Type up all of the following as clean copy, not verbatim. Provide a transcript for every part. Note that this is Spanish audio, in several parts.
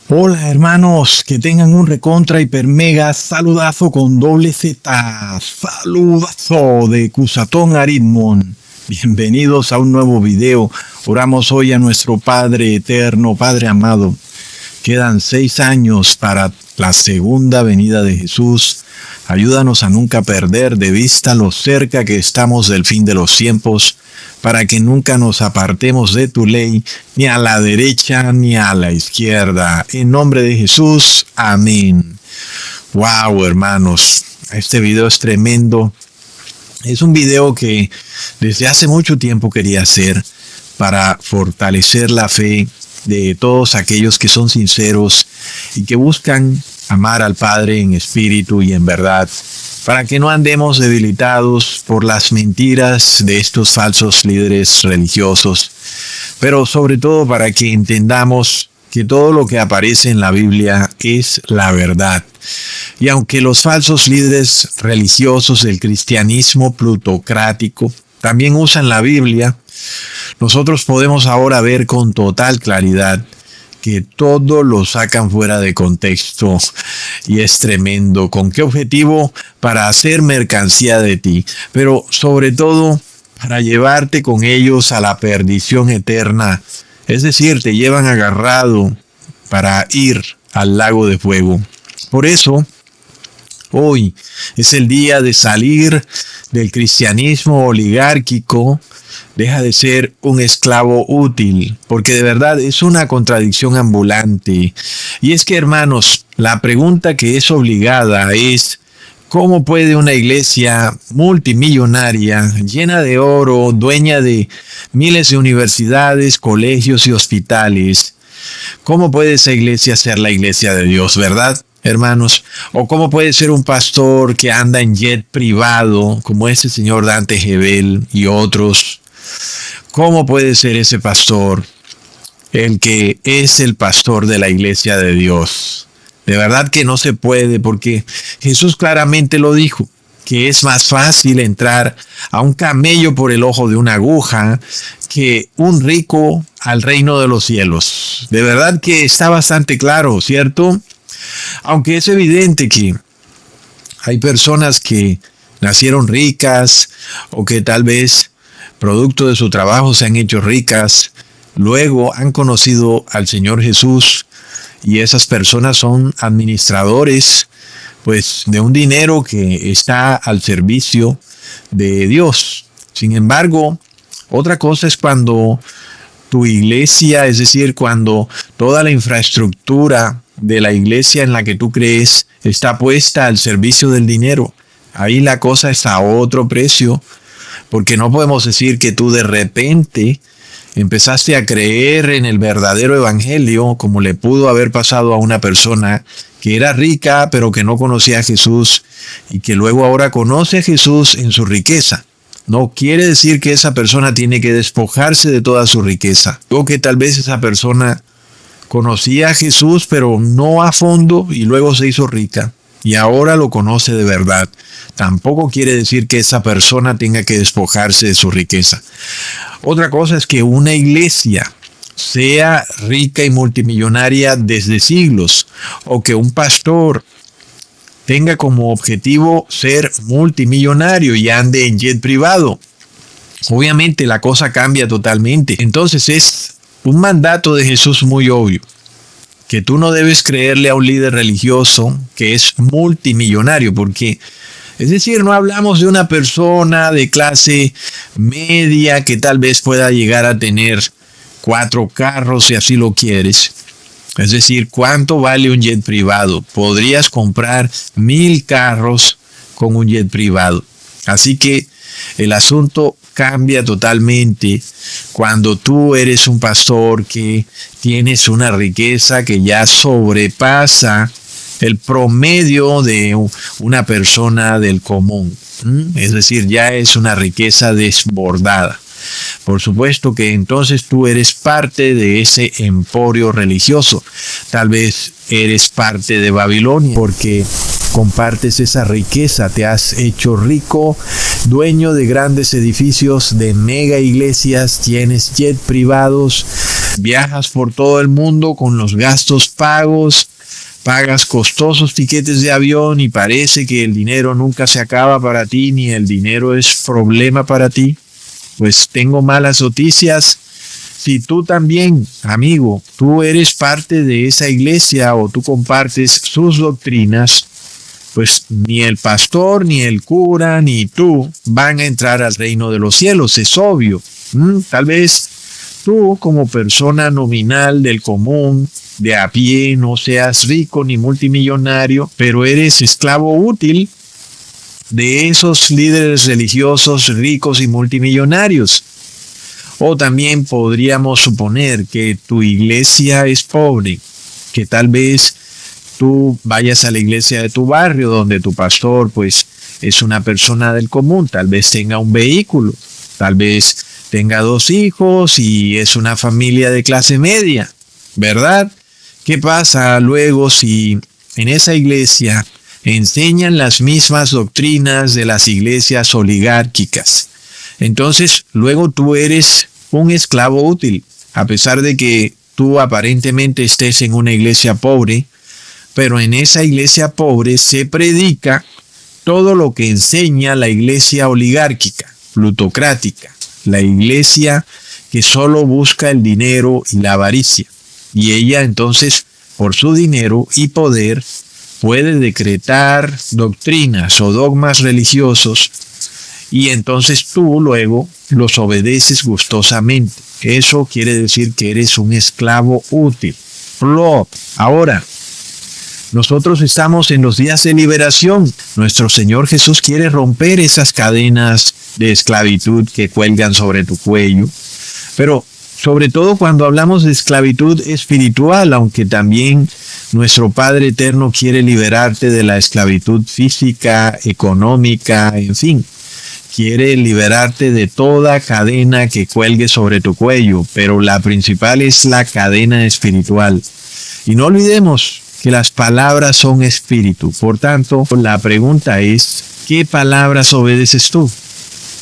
Hola hermanos, que tengan un recontra hiper mega saludazo con doble Z, saludazo de Cusatón Aritmon. Bienvenidos a un nuevo video. Oramos hoy a nuestro Padre eterno, Padre amado. Quedan 6 años para la segunda venida de Jesús. Ayúdanos a nunca perder de vista lo cerca que estamos del fin de los tiempos, para que nunca nos apartemos de tu ley, ni a la derecha ni a la izquierda. En nombre de Jesús, amén. Wow, hermanos, este video es tremendo. Es un video que desde hace mucho tiempo quería hacer para fortalecer la fe de todos aquellos que son sinceros y que buscan amar al Padre en espíritu y en verdad, para que no andemos debilitados por las mentiras de estos falsos líderes religiosos, pero sobre todo para que entendamos que todo lo que aparece en la Biblia es la verdad. Y aunque los falsos líderes religiosos del cristianismo plutocrático también usan la Biblia, nosotros podemos ahora ver con total claridad que todo lo sacan fuera de contexto y es tremendo. ¿Con qué objetivo? Para hacer mercancía de ti, pero sobre todo para llevarte con ellos a la perdición eterna. Es decir, te llevan agarrado para ir al lago de fuego. Por eso, hoy es el día de salir del cristianismo oligárquico. Deja de ser un esclavo útil, porque de verdad es una contradicción ambulante. Y es que, hermanos, la pregunta que es obligada es: ¿cómo puede una iglesia multimillonaria, llena de oro, dueña de miles de universidades, colegios y hospitales, cómo puede esa iglesia ser la iglesia de Dios, verdad, hermanos? ¿O cómo puede ser un pastor que anda en jet privado, como ese señor Dante Gebel y otros? ¿Cómo puede ser ese pastor el que es el pastor de la iglesia de Dios? De verdad que no se puede, porque Jesús claramente lo dijo, que es más fácil entrar a un camello por el ojo de una aguja que un rico al reino de los cielos. De verdad que está bastante claro, ¿cierto? Aunque es evidente que hay personas que nacieron ricas o que tal vez producto de su trabajo se han hecho ricas, luego han conocido al Señor Jesús y esas personas son administradores pues de un dinero que está al servicio de Dios. Sin embargo, otra cosa es cuando tu iglesia, es decir, cuando toda la infraestructura de la iglesia en la que tú crees está puesta al servicio del dinero. Ahí la cosa está a otro precio. Porque no podemos decir que tú de repente empezaste a creer en el verdadero evangelio, como le pudo haber pasado a una persona que era rica pero que no conocía a Jesús y que luego ahora conoce a Jesús en su riqueza. No quiere decir que esa persona tiene que despojarse de toda su riqueza. O que tal vez esa persona conocía a Jesús pero no a fondo y luego se hizo rica y ahora lo conoce de verdad. Tampoco quiere decir que esa persona tenga que despojarse de su riqueza. Otra cosa es que una iglesia sea rica y multimillonaria desde siglos, o que un pastor tenga como objetivo ser multimillonario y ande en jet privado. Obviamente la cosa cambia totalmente. Entonces es un mandato de Jesús muy obvio, que tú no debes creerle a un líder religioso que es multimillonario, porque es decir, no hablamos de una persona de clase media que tal vez pueda llegar a tener 4 carros si así lo quieres. Es decir, ¿cuánto vale un jet privado? Podrías comprar 1000 carros con un jet privado. Así que el asunto cambia totalmente cuando tú eres un pastor que tienes una riqueza que ya sobrepasa el promedio de una persona del común. Es decir, ya es una riqueza desbordada. Por supuesto que entonces tú eres parte de ese emporio religioso. Tal vez eres parte de Babilonia porque compartes esa riqueza, te has hecho rico, dueño de grandes edificios, de mega iglesias, tienes jet privados, Viajas por todo el mundo con los gastos pagos, pagas costosos tiquetes de avión y parece que el dinero nunca se acaba para ti, ni el dinero es problema para ti. Pues tengo malas noticias. Si tú también, amigo, tú eres parte de esa iglesia o tú compartes sus doctrinas, pues ni el pastor, ni el cura, ni tú van a entrar al reino de los cielos, es obvio. Tal vez tú como persona nominal del común, de a pie, no seas rico ni multimillonario, pero eres esclavo útil de esos líderes religiosos ricos y multimillonarios. O también podríamos suponer que tu iglesia es pobre, que tal vez tú vayas a la iglesia de tu barrio donde tu pastor pues es una persona del común, tal vez tenga un vehículo, tal vez tenga 2 hijos y es una familia de clase media, ¿verdad? ¿Qué pasa luego si en esa iglesia enseñan las mismas doctrinas de las iglesias oligárquicas? Entonces, luego tú eres un esclavo útil, a pesar de que tú aparentemente estés en una iglesia pobre, pero en esa iglesia pobre se predica todo lo que enseña la iglesia oligárquica, plutocrática, la iglesia que solo busca el dinero y la avaricia. Y ella entonces, por su dinero y poder, puede decretar doctrinas o dogmas religiosos y entonces tú luego los obedeces gustosamente. Eso quiere decir que eres un esclavo útil. Plop. Ahora, nosotros estamos en los días de liberación. Nuestro Señor Jesús quiere romper esas cadenas de esclavitud que cuelgan sobre tu cuello. Pero sobre todo cuando hablamos de esclavitud espiritual, aunque también nuestro Padre Eterno quiere liberarte de la esclavitud física, económica, en fin. Quiere liberarte de toda cadena que cuelgue sobre tu cuello, pero la principal es la cadena espiritual. Y no olvidemos que las palabras son espíritu. Por tanto, la pregunta es, ¿qué palabras obedeces tú?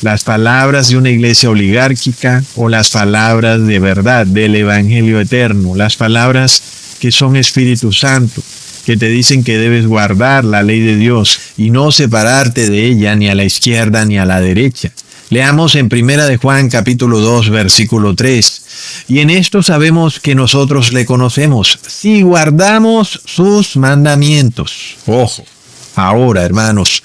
¿Las palabras de una iglesia oligárquica o las palabras de verdad del Evangelio eterno? Las palabras que son Espíritu Santo, que te dicen que debes guardar la ley de Dios y no separarte de ella ni a la izquierda ni a la derecha. Leamos en 1 de Juan capítulo 2 versículo 3. Y en esto sabemos que nosotros le conocemos, si guardamos sus mandamientos. Ojo, ahora hermanos,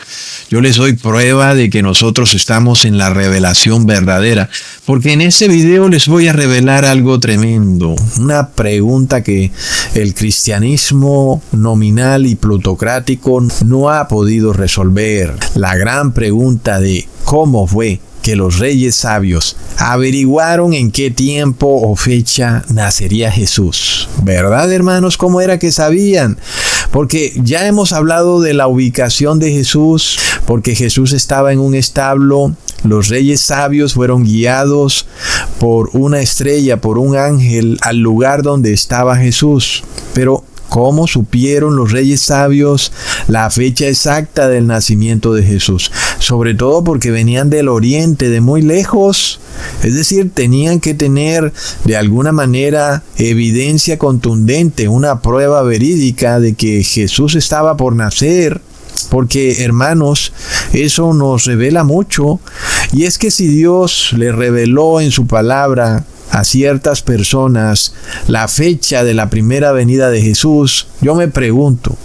yo les doy prueba de que nosotros estamos en la revelación verdadera, porque en este video les voy a revelar algo tremendo, una pregunta que el cristianismo nominal y plutocrático no ha podido resolver. La gran pregunta de cómo fue que los reyes sabios averiguaron en qué tiempo o fecha nacería Jesús. ¿Verdad, hermanos? ¿Cómo era que sabían? Porque ya hemos hablado de la ubicación de Jesús, porque Jesús estaba en un establo. Los reyes sabios fueron guiados por una estrella, por un ángel, al lugar donde estaba Jesús. Pero ¿cómo supieron los reyes sabios la fecha exacta del nacimiento de Jesús? Sobre todo porque venían del oriente, de muy lejos. Es decir, tenían que tener de alguna manera evidencia contundente, una prueba verídica de que Jesús estaba por nacer. Porque, hermanos, eso nos revela mucho. Y es que si Dios le reveló en su palabra a ciertas personas la fecha de la primera venida de Jesús, yo me pregunto,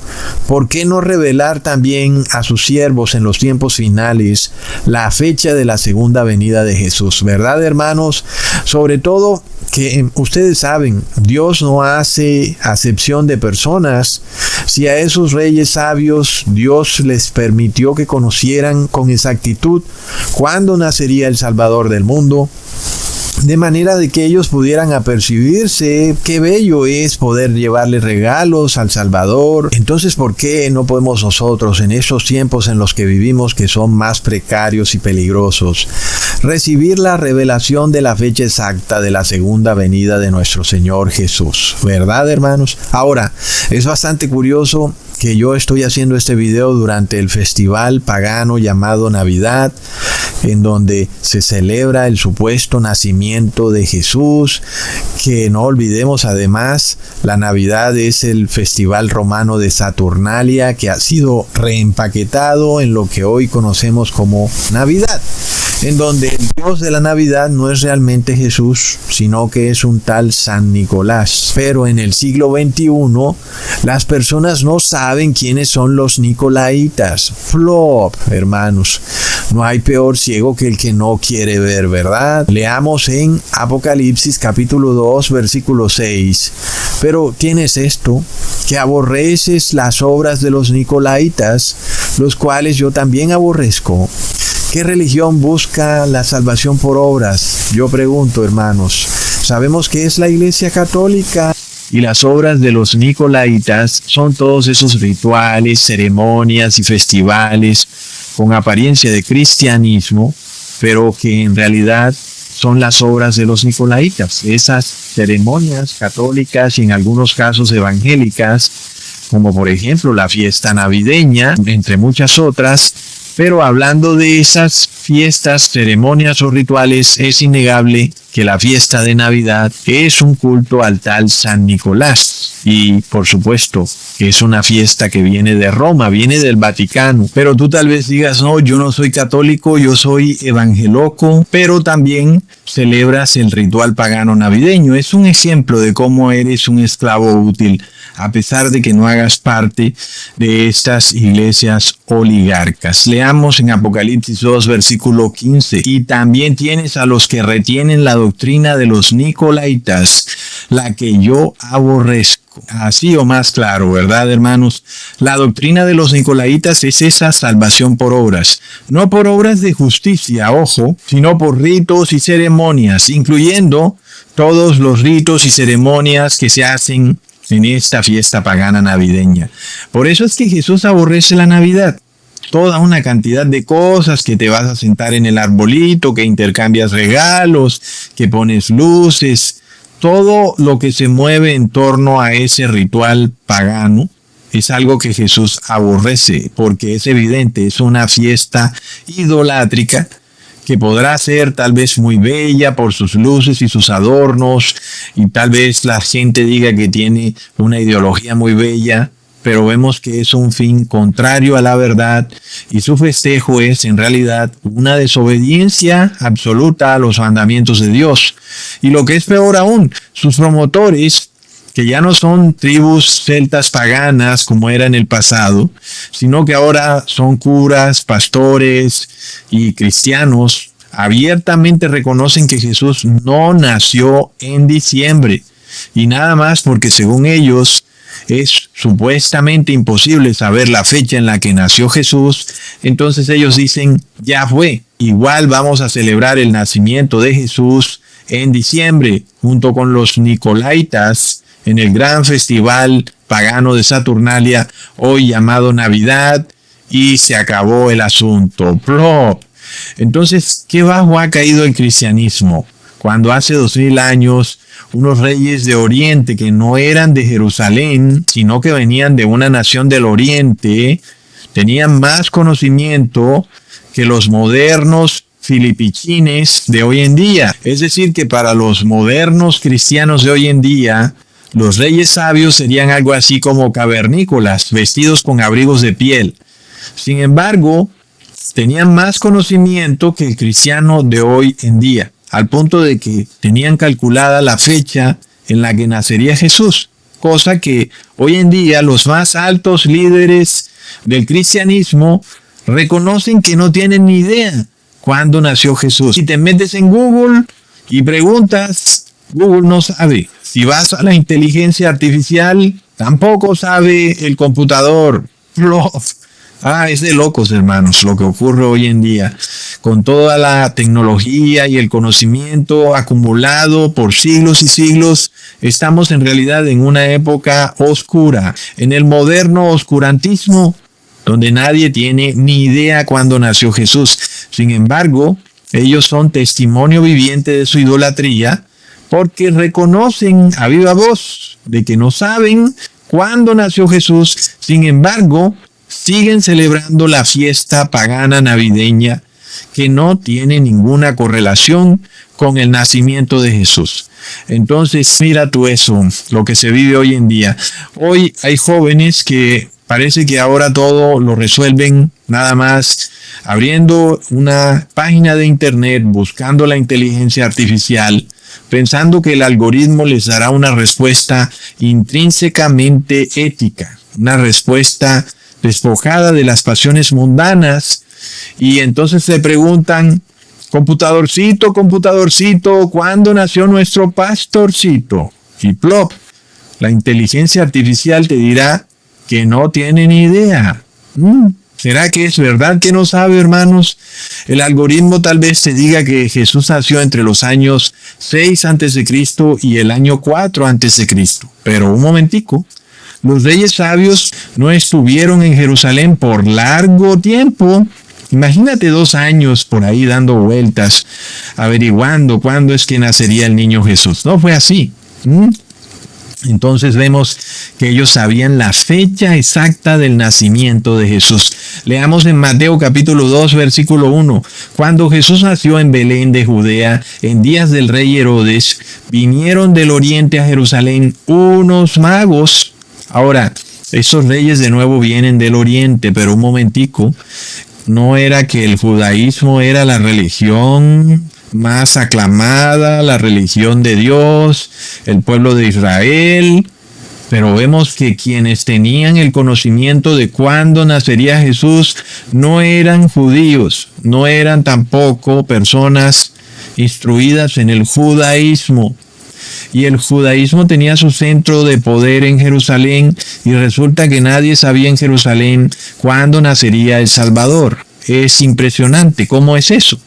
¿por qué no revelar también a sus siervos en los tiempos finales la fecha de la segunda venida de Jesús? ¿Verdad, hermanos? Sobre todo que ustedes saben, Dios no hace acepción de personas. Si a esos reyes sabios Dios les permitió que conocieran con exactitud cuándo nacería el Salvador del mundo, de manera de que ellos pudieran apercibirse qué bello es poder llevarle regalos al Salvador. Entonces, ¿por qué no podemos nosotros, en esos tiempos en los que vivimos, que son más precarios y peligrosos, recibir la revelación de la fecha exacta de la segunda venida de nuestro Señor Jesús. ¿Verdad, hermanos? Ahora, es bastante curioso que yo estoy haciendo este video durante el festival pagano llamado Navidad, en donde se celebra el supuesto nacimiento de Jesús, que no olvidemos además, la Navidad es el festival romano de Saturnalia, que ha sido reempaquetado en lo que hoy conocemos como Navidad, en donde el Dios de la Navidad no es realmente Jesús, sino que es un tal San Nicolás. Pero en el siglo XXI, las personas no saben quiénes son los nicolaitas. Flop, hermanos. No hay peor ciego que el que no quiere ver, ¿verdad? Leamos en Apocalipsis capítulo 2, versículo 6. Pero tienes esto, que aborreces las obras de los nicolaitas, los cuales yo también aborrezco. ¿Qué religión busca la salvación por obras? Yo pregunto, hermanos. Sabemos que es la Iglesia Católica. Y las obras de los nicolaitas son todos esos rituales, ceremonias y festivales con apariencia de cristianismo, pero que en realidad son las obras de los nicolaitas. Esas ceremonias católicas y en algunos casos evangélicas, como por ejemplo la fiesta navideña, entre muchas otras. Pero hablando de esas fiestas, ceremonias o rituales, es innegable que la fiesta de Navidad es un culto al tal San Nicolás. Y por supuesto que es una fiesta que viene de Roma, viene del Vaticano. Pero tú tal vez digas, no, yo no soy católico, yo soy evangeloco, pero también celebras el ritual pagano navideño. Es un ejemplo de cómo eres un esclavo útil, a pesar de que no hagas parte de estas iglesias oligarcas. Leamos en Apocalipsis 2, versículo 15. Y también tienes a los que retienen la doctrina de los nicolaitas, la que yo aborrezco. Así o más claro, ¿verdad, hermanos? La doctrina de los nicolaitas es esa salvación por obras. No por obras de justicia, ojo, sino por ritos y ceremonias, incluyendo todos los ritos y ceremonias que se hacen en esta fiesta pagana navideña. Por eso es que Jesús aborrece la Navidad. Toda una cantidad de cosas, que te vas a sentar en el arbolito, que intercambias regalos, que pones luces, todo lo que se mueve en torno a ese ritual pagano es algo que Jesús aborrece, porque es evidente, es una fiesta idolátrica que podrá ser tal vez muy bella por sus luces y sus adornos, y tal vez la gente diga que tiene una ideología muy bella, pero vemos que es un fin contrario a la verdad, y su festejo es en realidad una desobediencia absoluta a los mandamientos de Dios. Y lo que es peor aún, sus promotores, que ya no son tribus celtas paganas como era en el pasado, sino que ahora son curas, pastores y cristianos, abiertamente reconocen que Jesús no nació en diciembre, y nada más porque según ellos es supuestamente imposible saber la fecha en la que nació Jesús. Entonces ellos dicen, ya fue, igual vamos a celebrar el nacimiento de Jesús en diciembre, junto con los nicolaitas, en el gran festival pagano de Saturnalia, hoy llamado Navidad, y se acabó el asunto. Plop. Entonces, ¿qué bajo ha caído el cristianismo? Cuando hace 2000 años, unos reyes de Oriente que no eran de Jerusalén, sino que venían de una nación del Oriente, tenían más conocimiento que los modernos filipichines de hoy en día. Es decir, que para los modernos cristianos de hoy en día, los reyes sabios serían algo así como cavernícolas, vestidos con abrigos de piel. Sin embargo, tenían más conocimiento que el cristiano de hoy en día, al punto de que tenían calculada la fecha en la que nacería Jesús, cosa que hoy en día los más altos líderes del cristianismo reconocen que no tienen ni idea cuándo nació Jesús. Si te metes en Google y preguntas, Google no sabe. Si vas a la inteligencia artificial, tampoco sabe el computador. Es de locos, hermanos, lo que ocurre hoy en día. Con toda la tecnología y el conocimiento acumulado por siglos y siglos, estamos en realidad en una época oscura, en el moderno oscurantismo, donde nadie tiene ni idea cuándo nació Jesús. Sin embargo, Ellos son testimonio viviente de su idolatría porque reconocen a viva voz de que no saben cuándo nació Jesús. Sin embargo, siguen celebrando la fiesta pagana navideña que no tiene ninguna correlación con el nacimiento de Jesús. Entonces, mira tú eso, lo que se vive hoy en día. Hoy hay jóvenes que parece que ahora todo lo resuelven nada más abriendo una página de internet, buscando la inteligencia artificial, pensando que el algoritmo les dará una respuesta intrínsecamente ética, una respuesta despojada de las pasiones mundanas, y entonces se preguntan: computadorcito, computadorcito, ¿cuándo nació nuestro pastorcito? Y plop, la inteligencia artificial te dirá que no tiene ni idea. ¿Será que es verdad que no sabe, hermanos? El algoritmo tal vez te diga que Jesús nació entre los años 6 a.C. y el año 4 a.C. Pero un momentico, los reyes sabios no estuvieron en Jerusalén por largo tiempo. Imagínate 2 años por ahí dando vueltas, averiguando cuándo es que nacería el niño Jesús. No fue así. Entonces vemos que ellos sabían la fecha exacta del nacimiento de Jesús. Leamos en Mateo capítulo 2, versículo 1. Cuando Jesús nació en Belén de Judea, en días del rey Herodes, vinieron del oriente a Jerusalén unos magos. Ahora, estos reyes de nuevo vienen del oriente, pero un momentico, no era que el judaísmo era la religión más aclamada, la religión de Dios, el pueblo de Israel, pero vemos que quienes tenían el conocimiento de cuándo nacería Jesús no eran judíos, no eran tampoco personas instruidas en el judaísmo. Y el judaísmo tenía su centro de poder en Jerusalén, y resulta que nadie sabía en Jerusalén cuándo nacería el Salvador. Es impresionante. ¿Cómo es eso?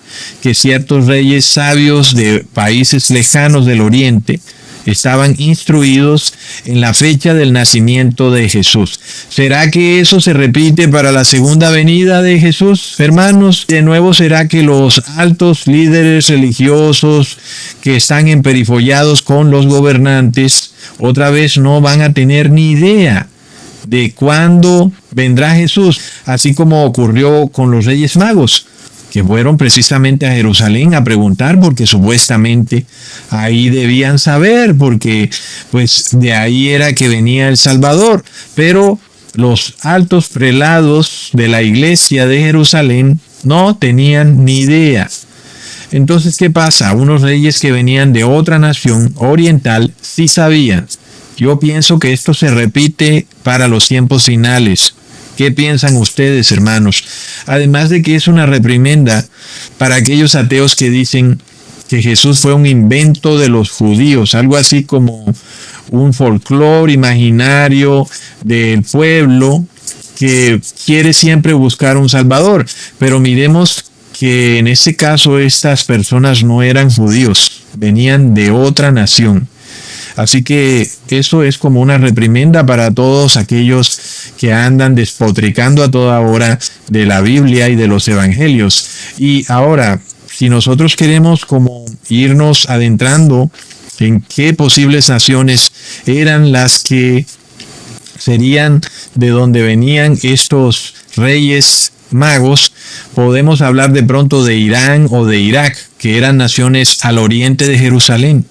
Que ciertos reyes sabios de países lejanos del oriente estaban instruidos en la fecha del nacimiento de Jesús. ¿Será que eso se repite para la segunda venida de Jesús, hermanos? De nuevo, ¿será que los altos líderes religiosos que están emperifollados con los gobernantes otra vez no van a tener ni idea de cuándo vendrá Jesús, así como ocurrió con los Reyes Magos, que fueron precisamente a Jerusalén a preguntar porque supuestamente ahí debían saber, porque pues de ahí era que venía el Salvador? Pero los altos prelados de la iglesia de Jerusalén no tenían ni idea. Entonces, ¿qué pasa? Unos reyes que venían de otra nación oriental sí sabían. Yo pienso que esto se repite para los tiempos finales. ¿Qué piensan ustedes, hermanos? Además de que es una reprimenda para aquellos ateos que dicen que Jesús fue un invento de los judíos, algo así como un folclore imaginario del pueblo que quiere siempre buscar un Salvador. Pero miremos que en este caso estas personas no eran judíos, venían de otra nación. Así que eso es como una reprimenda para todos aquellos que andan despotricando a toda hora de la Biblia y de los evangelios. Y ahora, si nosotros queremos como irnos adentrando en qué posibles naciones eran las que serían de donde venían estos reyes magos, podemos hablar de pronto de Irán o de Irak, que eran naciones al oriente de Jerusalén.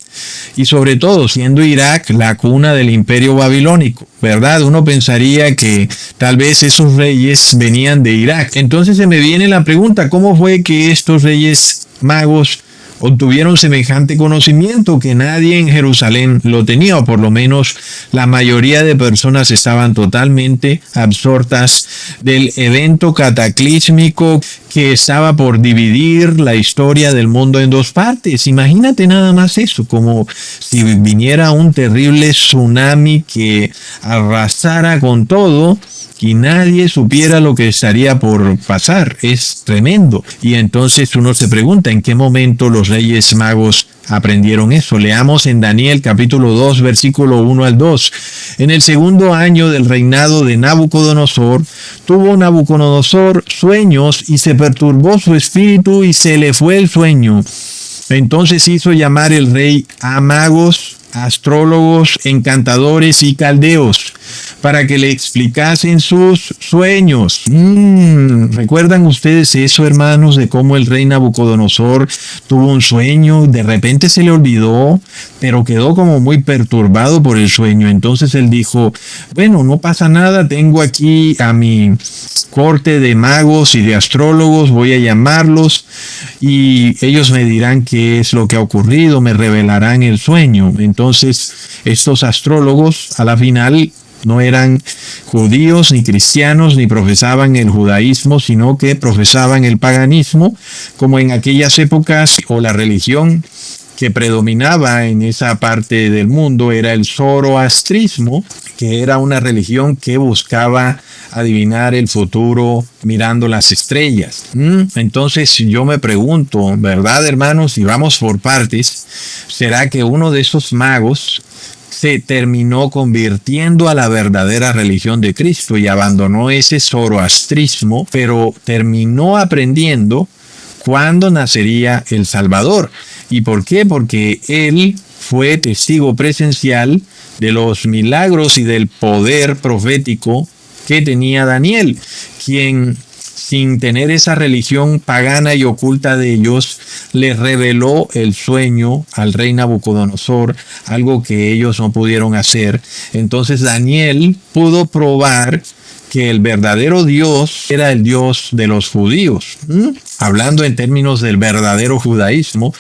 Y sobre todo, siendo Irak la cuna del imperio babilónico, ¿verdad? Uno pensaría que tal vez esos reyes venían de Irak. Entonces se me viene la pregunta, ¿cómo fue que estos reyes magos obtuvieron semejante conocimiento que nadie en Jerusalén lo tenía, o por lo menos la mayoría de personas estaban totalmente absortas del evento cataclísmico que estaba por dividir la historia del mundo en dos partes? Imagínate nada más eso, como si viniera un terrible tsunami que arrasara con todo y nadie supiera lo que estaría por pasar. Es tremendo. Y entonces uno se pregunta en qué momento los Reyes Magos aprendieron eso. Leamos en Daniel capítulo 2, versículo 1 al 2. En el segundo año del reinado de Nabucodonosor, tuvo Nabucodonosor sueños y se perturbó su espíritu y se le fue el sueño. Entonces hizo llamar el rey a magos, astrólogos, encantadores y caldeos para que le explicasen sus sueños. ¿Recuerdan ustedes eso, hermanos, de cómo el rey Nabucodonosor tuvo un sueño? De repente se le olvidó, pero quedó como muy perturbado por el sueño. Entonces él dijo, bueno, no pasa nada, tengo aquí a mi corte de magos y de astrólogos, voy a llamarlos y ellos me dirán qué es lo que ha ocurrido, me revelarán el sueño. Entonces estos astrólogos a la final no eran judíos ni cristianos ni profesaban el judaísmo, sino que profesaban el paganismo, como en aquellas épocas, o la religión que predominaba en esa parte del mundo era el zoroastrismo, que era una religión que buscaba adivinar el futuro mirando las estrellas. Entonces yo me pregunto, ¿verdad, hermanos? Y vamos por partes, ¿será que uno de esos magos se terminó convirtiendo a la verdadera religión de Cristo y abandonó ese zoroastrismo, pero terminó aprendiendo cuándo nacería el Salvador? ¿Y por qué? Porque él fue testigo presencial de los milagros y del poder profético que tenía Daniel, quien, sin tener esa religión pagana y oculta de ellos, le reveló el sueño al rey Nabucodonosor, algo que ellos no pudieron hacer. Entonces Daniel pudo probar que el verdadero Dios era el Dios de los judíos, hablando en términos del verdadero judaísmo,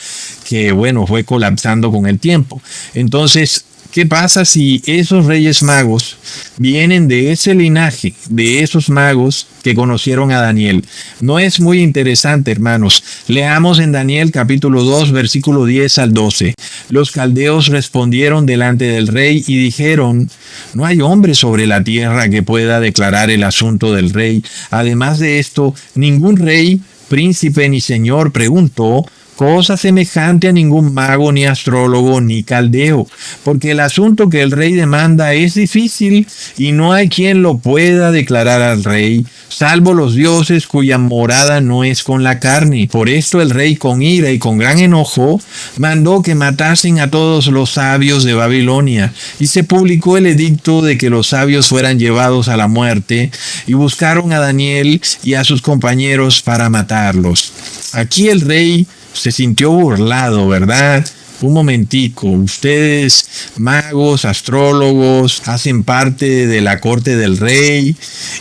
que bueno, fue colapsando con el tiempo. Entonces, ¿qué pasa si esos reyes magos vienen de ese linaje, de esos magos que conocieron a Daniel? No es muy interesante, hermanos. Leamos en Daniel capítulo 2, versículo 10 al 12. Los caldeos respondieron delante del rey y dijeron, no hay hombre sobre la tierra que pueda declarar el asunto del rey. Además de esto, ningún rey, príncipe ni señor preguntó cosa semejante a ningún mago, ni astrólogo, ni caldeo, porque el asunto que el rey demanda es difícil y no hay quien lo pueda declarar al rey, salvo los dioses cuya morada no es con la carne. Por esto el rey, con ira y con gran enojo, mandó que matasen a todos los sabios de Babilonia, y se publicó el edicto de que los sabios fueran llevados a la muerte, y buscaron a Daniel y a sus compañeros para matarlos. Aquí el rey se sintió burlado, ¿verdad? Un momentico, ustedes, magos, astrólogos, hacen parte de la corte del rey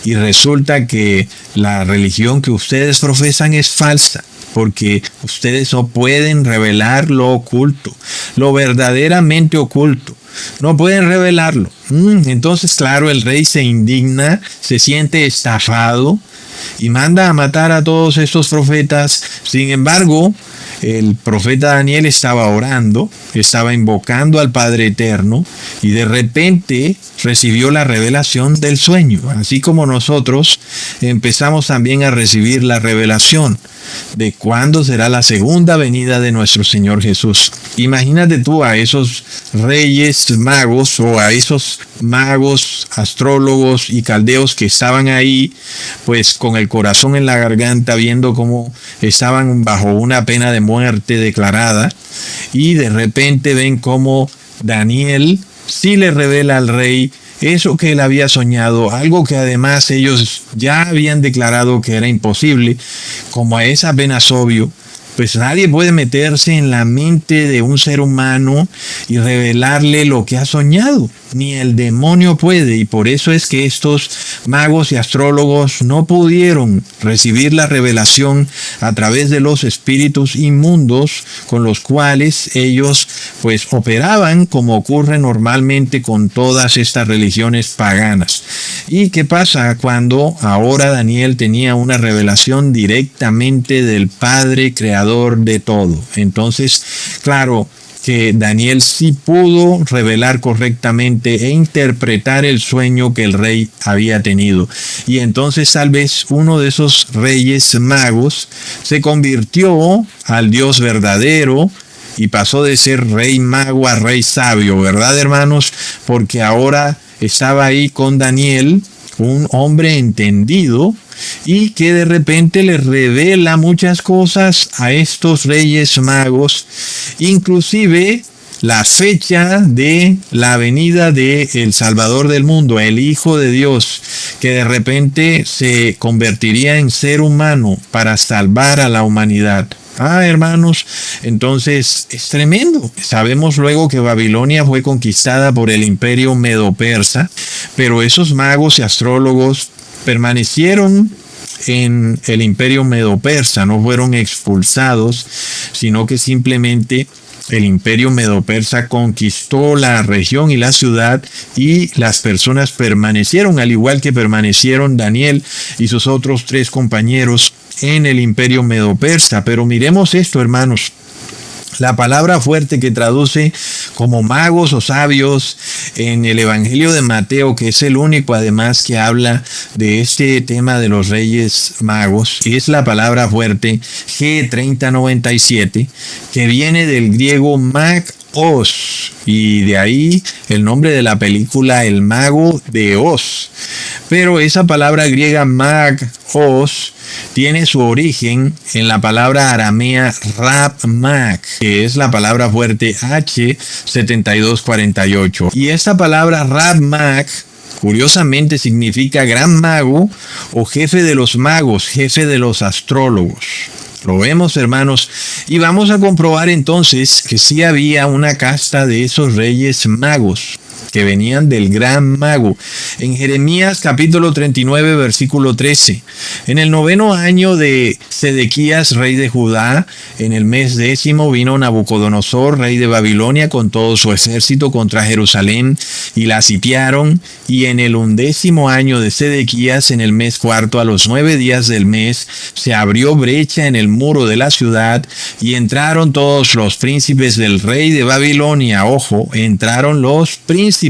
y resulta que la religión que ustedes profesan es falsa, porque ustedes no pueden revelar lo oculto, lo verdaderamente oculto. No pueden revelarlo. Entonces, claro, el rey se indigna, se siente estafado y manda a matar a todos estos profetas. Sin embargo, el profeta Daniel estaba orando, estaba invocando al Padre Eterno y de repente recibió la revelación del sueño. Así como nosotros empezamos también a recibir la revelación de cuándo será la segunda venida de nuestro Señor Jesús. Imagínate tú a esos reyes magos o a esos magos, astrólogos y caldeos que estaban ahí, pues con el corazón en la garganta, viendo cómo estaban bajo una pena de muerte declarada, y de repente ven cómo Daniel sí le revela al rey eso que él había soñado, algo que además ellos ya habían declarado que era imposible. Como a es apenas obvio, pues nadie puede meterse en la mente de un ser humano y revelarle lo que ha soñado, ni el demonio puede, y por eso es que estos magos y astrólogos no pudieron recibir la revelación a través de los espíritus inmundos con los cuales ellos pues operaban, como ocurre normalmente con todas estas religiones paganas. ¿Y qué pasa cuando ahora Daniel tenía una revelación directamente del Padre creador de todo? Entonces, claro, que Daniel sí pudo revelar correctamente e interpretar el sueño que el rey había tenido. Y entonces tal vez uno de esos reyes magos se convirtió al Dios verdadero y pasó de ser rey mago a rey sabio, ¿verdad, hermanos? Porque ahora estaba ahí con Daniel, un hombre entendido, y que de repente le revela muchas cosas a estos reyes magos, inclusive la fecha de la venida de el Salvador del mundo, el Hijo de Dios, que de repente se convertiría en ser humano para salvar a la humanidad. Hermanos, entonces es tremendo. Sabemos luego que Babilonia fue conquistada por el imperio medo-persa, pero esos magos y astrólogos permanecieron en el imperio medo-persa, no fueron expulsados, sino que simplemente el imperio medo-persa conquistó la región y la ciudad, y las personas permanecieron, al igual que permanecieron Daniel y sus otros 3 compañeros en el imperio medo-persa. Pero miremos esto, hermanos. La palabra fuerte que traduce como magos o sabios en el Evangelio de Mateo, que es el único además que habla de este tema de los reyes magos, es la palabra fuerte G3097, que viene del griego mag-os, y de ahí el nombre de la película El Mago de Oz. Pero esa palabra griega mag-os tiene su origen en la palabra aramea Rab-Mag, que es la palabra fuerte H7248. Y esta palabra Rab-Mag curiosamente significa gran mago o jefe de los magos, jefe de los astrólogos. Lo vemos, hermanos, y vamos a comprobar entonces que sí había una casta de esos reyes magos que venían del gran mago. En Jeremías capítulo 39, versículo 13. En el 9º año de Sedequías, rey de Judá, en el mes 10º, vino Nabucodonosor, rey de Babilonia, con todo su ejército contra Jerusalén, y la sitiaron. Y en el 11º año de Sedequías, en el mes 4º, a los 9 días del mes, se abrió brecha en el muro de la ciudad, y entraron todos los príncipes del rey de Babilonia. Ojo, entraron los príncipes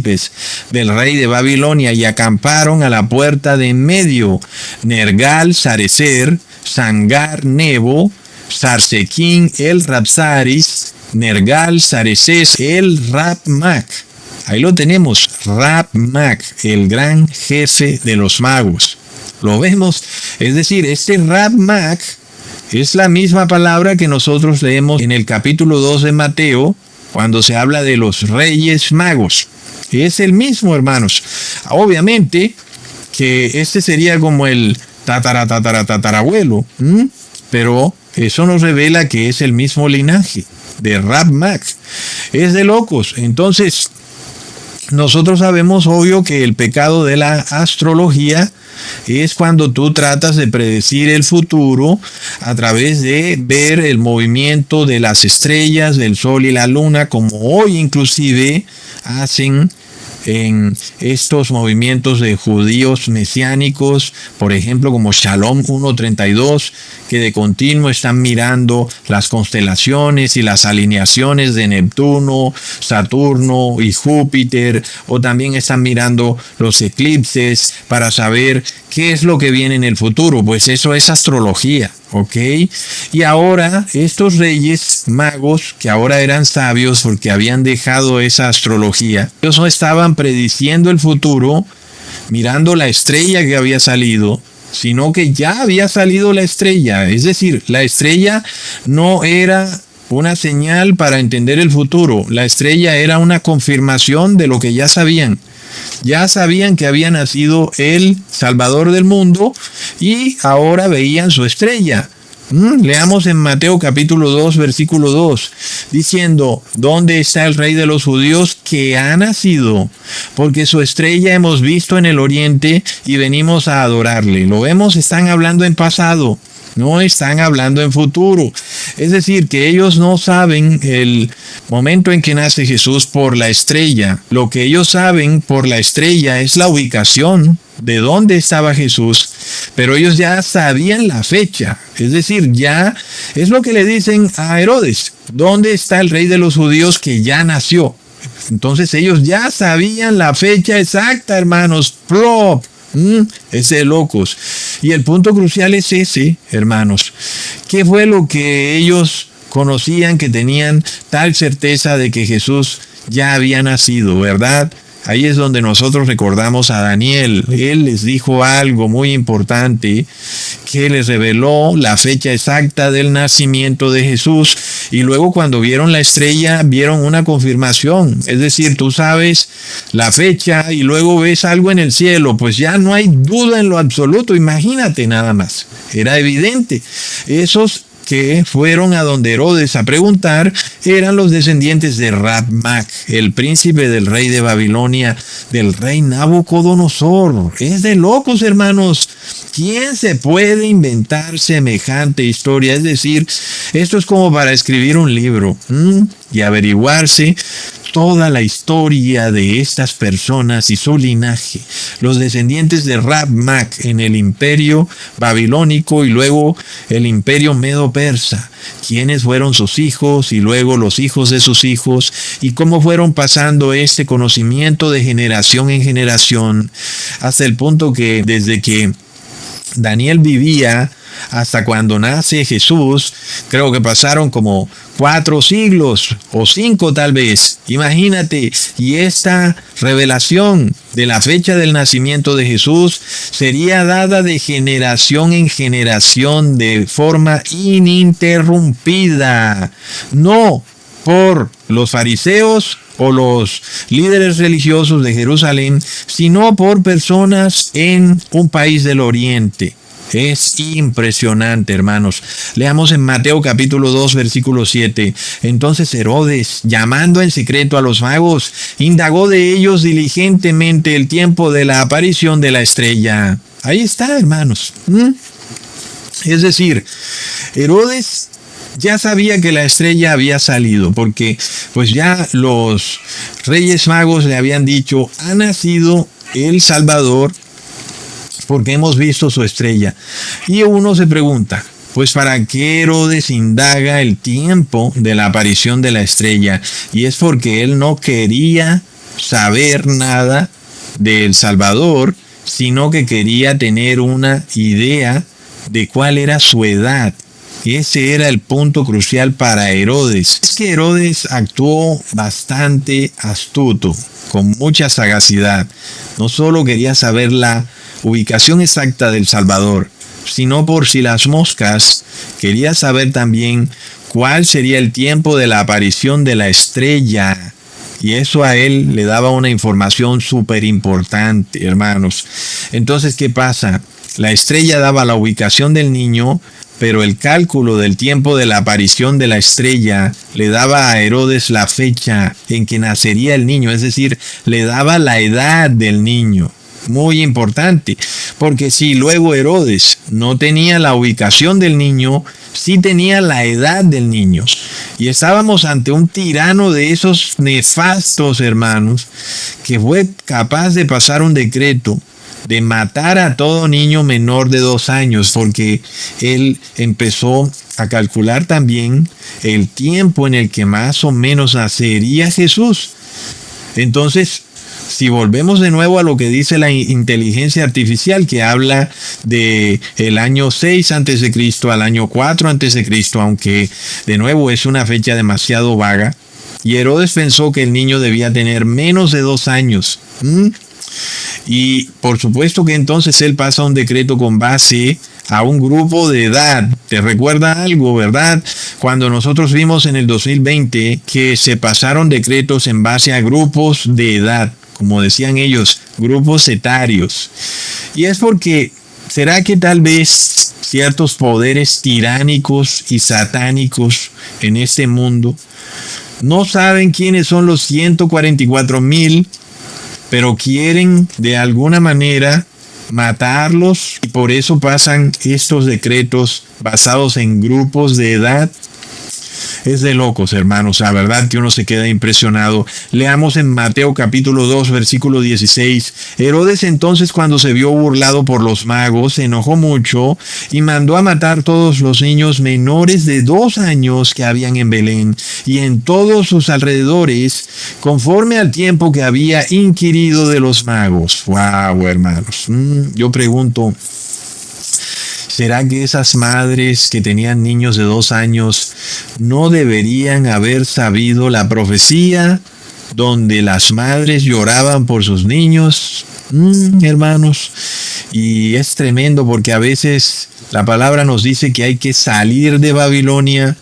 del rey de Babilonia y acamparon a la puerta de en medio: Nergal Sarecer, Sangar Nebo, Sarsequín el Rabsaris, Nergal Sarecer el Rab-Mag. Ahí lo tenemos, Rab-Mag, el gran jefe de los magos. Lo vemos, es decir, este Rab-Mag es la misma palabra que nosotros leemos en el capítulo 2 de Mateo, cuando se habla de los reyes magos. Es el mismo, hermanos. Obviamente que este sería como el tatarabuelo, pero eso nos revela que es el mismo linaje de Rab-Mag. Es de locos. Entonces, nosotros sabemos, obvio, que el pecado de la astrología es cuando tú tratas de predecir el futuro a través de ver el movimiento de las estrellas, del sol y la luna, como hoy inclusive hacen en estos movimientos de judíos mesiánicos, por ejemplo como Shalom 1:32, que de continuo están mirando las constelaciones y las alineaciones de Neptuno, Saturno y Júpiter, o también están mirando los eclipses para saber qué es lo que viene en el futuro. Pues eso es astrología. ¿Ok? Y ahora estos reyes magos, que ahora eran sabios porque habían dejado esa astrología, ellos no estaban prediciendo el futuro mirando la estrella que había salido, sino que ya había salido la estrella. Es decir, la estrella no era una señal para entender el futuro. La estrella era una confirmación de lo que ya sabían. Ya sabían que había nacido el Salvador del mundo y ahora veían su estrella. Leamos en Mateo capítulo 2, versículo 2, diciendo: ¿dónde está el rey de los judíos que ha nacido? Porque su estrella hemos visto en el oriente y venimos a adorarle. Lo vemos, están hablando en pasado. no están hablando en futuro. Es decir, que ellos no saben el momento en que nace Jesús por la estrella. Lo que ellos saben por la estrella es la ubicación de dónde estaba Jesús, pero ellos ya sabían la fecha. Es decir, ya es lo que le dicen a Herodes: ¿dónde está el rey de los judíos que ya nació? Entonces ellos ya sabían la fecha exacta, hermanos. ¡Plop! Es de locos. Y el punto crucial es ese, hermanos. ¿Qué fue lo que ellos conocían, que tenían tal certeza de que Jesús ya había nacido, verdad? Ahí es donde nosotros recordamos a Daniel. Él les dijo algo muy importante, que les reveló la fecha exacta del nacimiento de Jesús. Y luego, cuando vieron la estrella, vieron una confirmación. Es decir, tú sabes la fecha y luego ves algo en el cielo, pues ya no hay duda en lo absoluto. Imagínate nada más. Era evidente. Esos que fueron a donde Herodes a preguntar eran los descendientes de Rab-Mac, el príncipe del rey de Babilonia, del rey Nabucodonosor. Es de locos, hermanos. ¿Quién se puede inventar semejante historia? Es decir, esto es como para escribir un libro y averiguarse toda la historia de estas personas y su linaje, los descendientes de Rab-Mac en el imperio babilónico y luego el imperio medo-persa, quiénes fueron sus hijos y luego los hijos de sus hijos, y cómo fueron pasando este conocimiento de generación en generación, hasta el punto que desde que Daniel vivía hasta cuando nace Jesús, creo que pasaron como 4 siglos o 5 tal vez. Imagínate, y esta revelación de la fecha del nacimiento de Jesús sería dada de generación en generación de forma ininterrumpida, no por los fariseos o los líderes religiosos de Jerusalén, sino por personas en un país del oriente. Es impresionante, hermanos. Leamos en Mateo capítulo 2, versículo 7. Entonces Herodes, llamando en secreto a los magos, indagó de ellos diligentemente el tiempo de la aparición de la estrella. Ahí está, hermanos. Es decir, Herodes ya sabía que la estrella había salido, porque pues ya los reyes magos le habían dicho: ha nacido el Salvador, porque hemos visto su estrella. Y uno se pregunta, pues ¿para qué Herodes indaga el tiempo de la aparición de la estrella? Y es porque él no quería saber nada del Salvador, sino que quería tener una idea de cuál era su edad. Ese era el punto crucial para Herodes. Es que Herodes actuó bastante astuto, con mucha sagacidad. No solo quería saber la ubicación exacta del Salvador, sino por si las moscas, quería saber también cuál sería el tiempo de la aparición de la estrella. Y eso a él le daba una información súper importante, hermanos. Entonces, ¿qué pasa? La estrella daba la ubicación del niño, pero el cálculo del tiempo de la aparición de la estrella le daba a Herodes la fecha en que nacería el niño, es decir, le daba la edad del niño. Muy importante, porque si luego Herodes no tenía la ubicación del niño, sí tenía la edad del niño. Y estábamos ante un tirano de esos nefastos, hermanos, que fue capaz de pasar un decreto de matar a todo niño menor de 2 años, porque él empezó a calcular también el tiempo en el que más o menos nacería Jesús. Entonces, si volvemos de nuevo a lo que dice la inteligencia artificial, que habla de el año 6 antes de Cristo al año 4 antes de Cristo, aunque de nuevo es una fecha demasiado vaga, y Herodes pensó que el niño debía tener menos de 2 años. Y por supuesto que entonces él pasa un decreto con base a un grupo de edad. ¿Te recuerda algo, verdad? Cuando nosotros vimos en el 2020 que se pasaron decretos en base a grupos de edad, como decían ellos, grupos etarios. Y es porque, ¿será que tal vez ciertos poderes tiránicos y satánicos en este mundo no saben quiénes son los 144,000, pero quieren de alguna manera matarlos, y por eso pasan estos decretos basados en grupos de edad. Es de locos, hermanos. La verdad que uno se queda impresionado. Leamos en Mateo capítulo 2, versículo 16. Herodes entonces, cuando se vio burlado por los magos, se enojó mucho y mandó a matar todos los niños menores de 2 años que habían en Belén y en todos sus alrededores, conforme al tiempo que había inquirido de los magos. Wow, hermanos. Yo pregunto, ¿será que esas madres que tenían niños de 2 años no deberían haber sabido la profecía donde las madres lloraban por sus niños? Hermanos, y es tremendo porque a veces la palabra nos dice que hay que salir de Babilonia.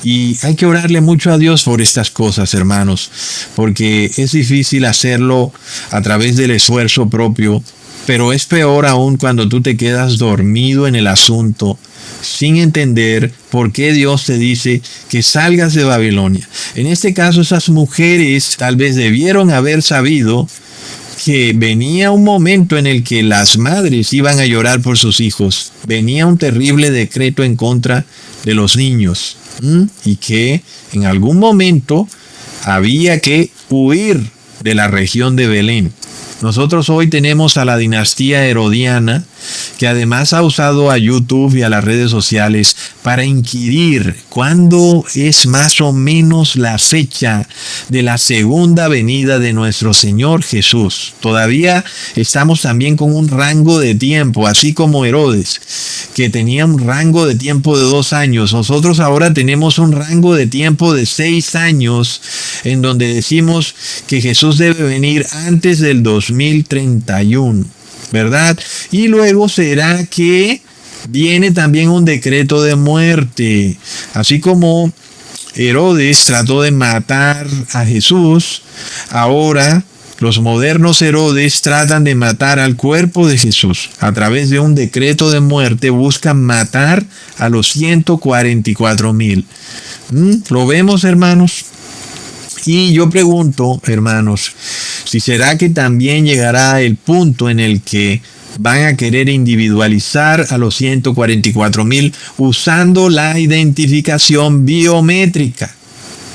Y hay que orarle mucho a Dios por estas cosas, hermanos, porque es difícil hacerlo a través del esfuerzo propio. Pero es peor aún cuando tú te quedas dormido en el asunto, sin entender por qué Dios te dice que salgas de Babilonia. En este caso, esas mujeres tal vez debieron haber sabido que venía un momento en el que las madres iban a llorar por sus hijos. Venía un terrible decreto en contra de los niños. Y que en algún momento había que huir de la región de Belén. Nosotros hoy tenemos a la dinastía herodiana, que además ha usado a YouTube y a las redes sociales para inquirir cuándo es más o menos la fecha de la segunda venida de nuestro Señor Jesús. Todavía estamos también con un rango de tiempo, así como Herodes, que tenía un rango de tiempo de 2 años. Nosotros ahora tenemos un rango de tiempo de 6 años, en donde decimos que Jesús debe venir antes del 2031. ¿Verdad? Y luego será que viene también un decreto de muerte. Así como Herodes trató de matar a Jesús, ahora los modernos Herodes tratan de matar al cuerpo de Jesús. A través de un decreto de muerte buscan matar a los 144,000. ¿Lo vemos, hermanos? Y yo pregunto, hermanos, si será que también llegará el punto en el que van a querer individualizar a los 144,000 usando la identificación biométrica.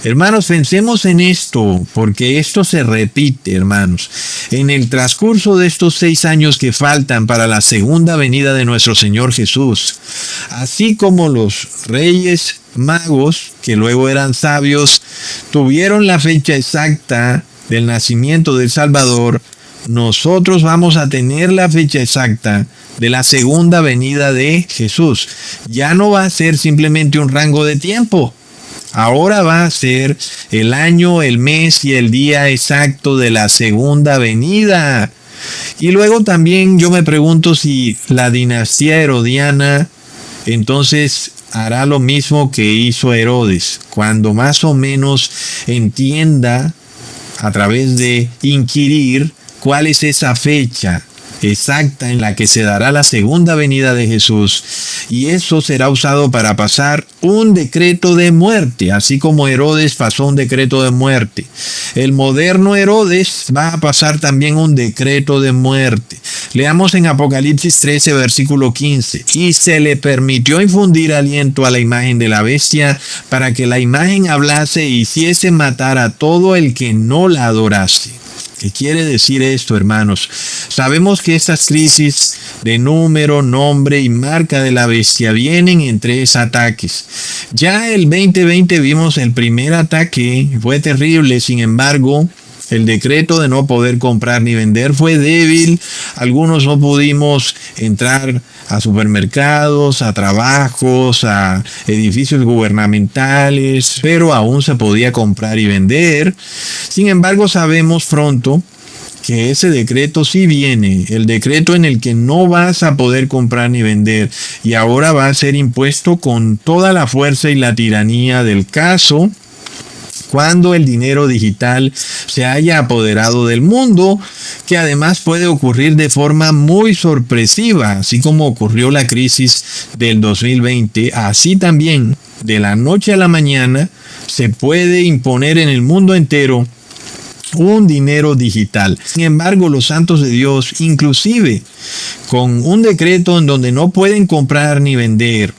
Hermanos, pensemos en esto, porque esto se repite, hermanos. En el transcurso de estos 6 años que faltan para la segunda venida de nuestro Señor Jesús, así como los reyes magos, que luego eran sabios, tuvieron la fecha exacta del nacimiento del Salvador, nosotros vamos a tener la fecha exacta de la segunda venida de Jesús. Ya no va a ser simplemente un rango de tiempo. Ahora va a ser el año, el mes y el día exacto de la segunda venida. Y luego también yo me pregunto si la dinastía herodiana entonces hará lo mismo que hizo Herodes, cuando más o menos entienda a través de inquirir cuál es esa fecha exacta en la que se dará la segunda venida de Jesús, y eso será usado para pasar un decreto de muerte, así como Herodes pasó un decreto de muerte. El moderno Herodes va a pasar también un decreto de muerte. Leamos en Apocalipsis 13, versículo 15. Y se le permitió infundir aliento a la imagen de la bestia, para que la imagen hablase e hiciese matar a todo el que no la adorase. ¿Qué quiere decir esto, hermanos? Sabemos que estas crisis de número, nombre y marca de la bestia vienen en 3 ataques. Ya el 2020 vimos el primer ataque, fue terrible. Sin embargo, el decreto de no poder comprar ni vender fue débil. Algunos no pudimos entrar a supermercados, a trabajos, a edificios gubernamentales, pero aún se podía comprar y vender. Sin embargo, sabemos pronto que ese decreto sí viene, el decreto en el que no vas a poder comprar ni vender, y ahora va a ser impuesto con toda la fuerza y la tiranía del caso, cuando el dinero digital se haya apoderado del mundo, que además puede ocurrir de forma muy sorpresiva, así como ocurrió la crisis del 2020, así también de la noche a la mañana se puede imponer en el mundo entero un dinero digital. Sin embargo, los santos de Dios, inclusive con un decreto en donde no pueden comprar ni vender,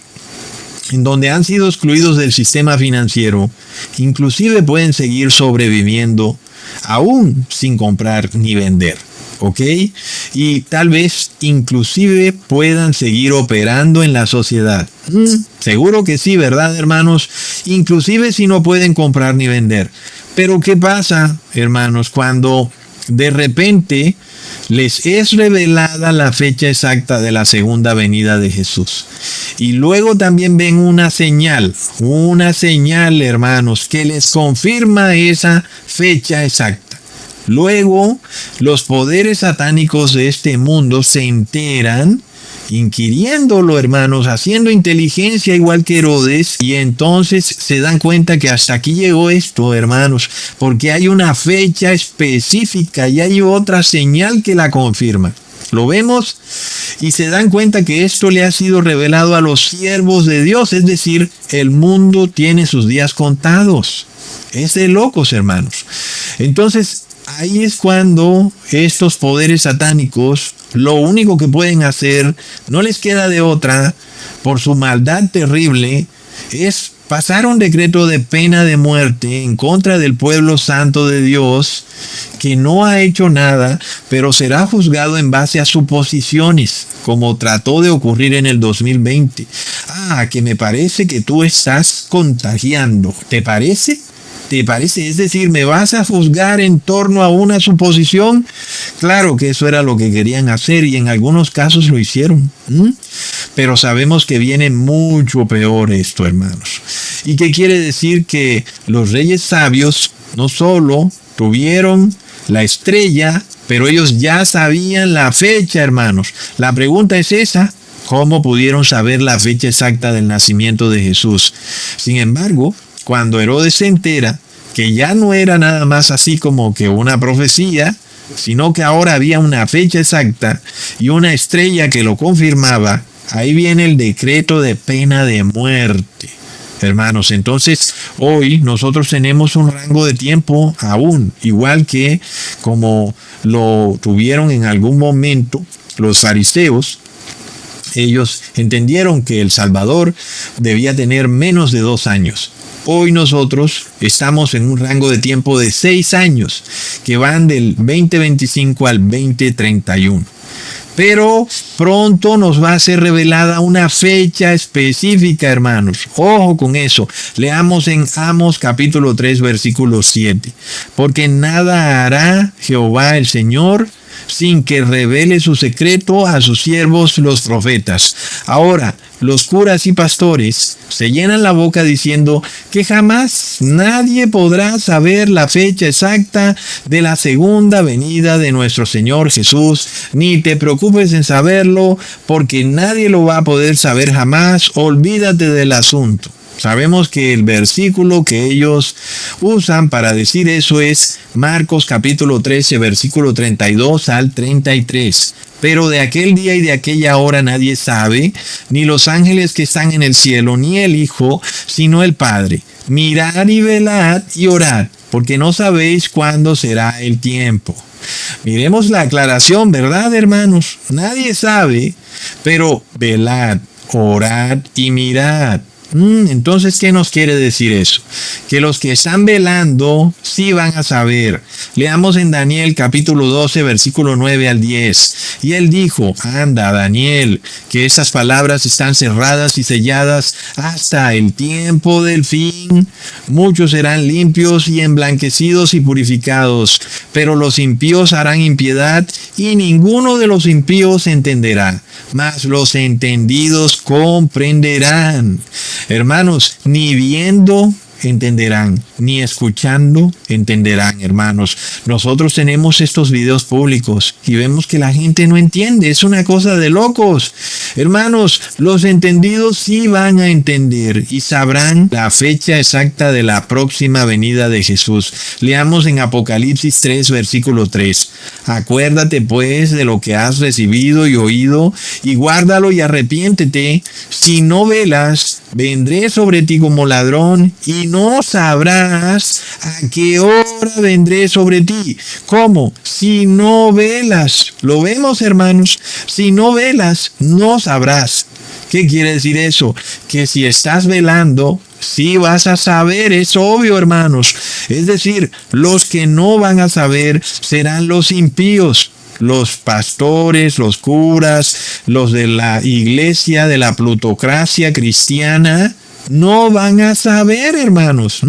en donde han sido excluidos del sistema financiero, inclusive pueden seguir sobreviviendo aún sin comprar ni vender. ¿Ok? Y tal vez inclusive puedan seguir operando en la sociedad. Seguro que sí, ¿verdad, hermanos? Inclusive si no pueden comprar ni vender. Pero ¿qué pasa, hermanos, cuando de repente les es revelada la fecha exacta de la segunda venida de Jesús? Y luego también ven una señal, hermanos, que les confirma esa fecha exacta. Luego, los poderes satánicos de este mundo se enteran, inquiriéndolo, hermanos, haciendo inteligencia igual que Herodes, y entonces se dan cuenta que hasta aquí llegó esto, hermanos, porque hay una fecha específica y hay otra señal que la confirma. ¿Lo vemos? Y se dan cuenta que esto le ha sido revelado a los siervos de Dios, es decir, el mundo tiene sus días contados. Es de locos, hermanos. Entonces, ahí es cuando estos poderes satánicos, lo único que pueden hacer, no les queda de otra, por su maldad terrible, es pasar un decreto de pena de muerte en contra del pueblo santo de Dios, que no ha hecho nada, pero será juzgado en base a suposiciones, como trató de ocurrir en el 2020. Que me parece que tú estás contagiando. ¿Te parece? ¿Te parece? Es decir, ¿me vas a juzgar en torno a una suposición? Claro que eso era lo que querían hacer y en algunos casos lo hicieron. Pero sabemos que viene mucho peor esto, hermanos. ¿Y qué quiere decir? Que los reyes sabios no solo tuvieron la estrella, pero ellos ya sabían la fecha, hermanos. La pregunta es esa: ¿cómo pudieron saber la fecha exacta del nacimiento de Jesús? Sin embargo, cuando Herodes se entera que ya no era nada más así como que una profecía, sino que ahora había una fecha exacta y una estrella que lo confirmaba, ahí viene el decreto de pena de muerte. Hermanos, entonces hoy nosotros tenemos un rango de tiempo aún, igual que como lo tuvieron en algún momento los fariseos. Ellos entendieron que el Salvador debía tener menos de 2 años. Hoy nosotros estamos en un rango de tiempo de 6 años, que van del 2025 al 2031. Pero pronto nos va a ser revelada una fecha específica, hermanos. Ojo con eso. Leamos en Amos capítulo 3, versículo 7. Porque nada hará Jehová el Señor sin que revele su secreto a sus siervos los profetas. Ahora, los curas y pastores se llenan la boca diciendo que jamás nadie podrá saber la fecha exacta de la segunda venida de nuestro Señor Jesús, ni te preocupes en saberlo, porque nadie lo va a poder saber jamás. Olvídate del asunto. Sabemos que el versículo que ellos usan para decir eso es Marcos capítulo 13, versículo 32 al 33. Pero de aquel día y de aquella hora nadie sabe, ni los ángeles que están en el cielo, ni el Hijo, sino el Padre. Mirad y velad y orad, porque no sabéis cuándo será el tiempo. Miremos la aclaración, ¿verdad, hermanos? Nadie sabe, pero velad, orad y mirad. Entonces, ¿qué nos quiere decir eso? Que los que están velando sí van a saber. Leamos en Daniel capítulo 12, versículo 9 al 10. Y él dijo: anda, Daniel, que estas palabras están cerradas y selladas hasta el tiempo del fin. Muchos serán limpios y emblanquecidos y purificados, pero los impíos harán impiedad y ninguno de los impíos entenderá, mas los entendidos comprenderán. Hermanos, ni viendo entenderán, ni escuchando entenderán, hermanos. Nosotros tenemos estos videos públicos y vemos que la gente no entiende. Es una cosa de locos. Hermanos, los entendidos sí van a entender y sabrán la fecha exacta de la próxima venida de Jesús. Leamos en Apocalipsis 3, versículo 3. Acuérdate pues de lo que has recibido y oído, y guárdalo y arrepiéntete. Si no velas, vendré sobre ti como ladrón, y no sabrás a qué hora vendré sobre ti. ¿Cómo? Si no velas. ¿Lo vemos, hermanos? Si no velas, no sabrás. ¿Qué quiere decir eso? Que si estás velando, sí vas a saber, es obvio, hermanos. Es decir, los que no van a saber serán los impíos. Los pastores, los curas, los de la iglesia, de la plutocracia cristiana, no van a saber, hermanos.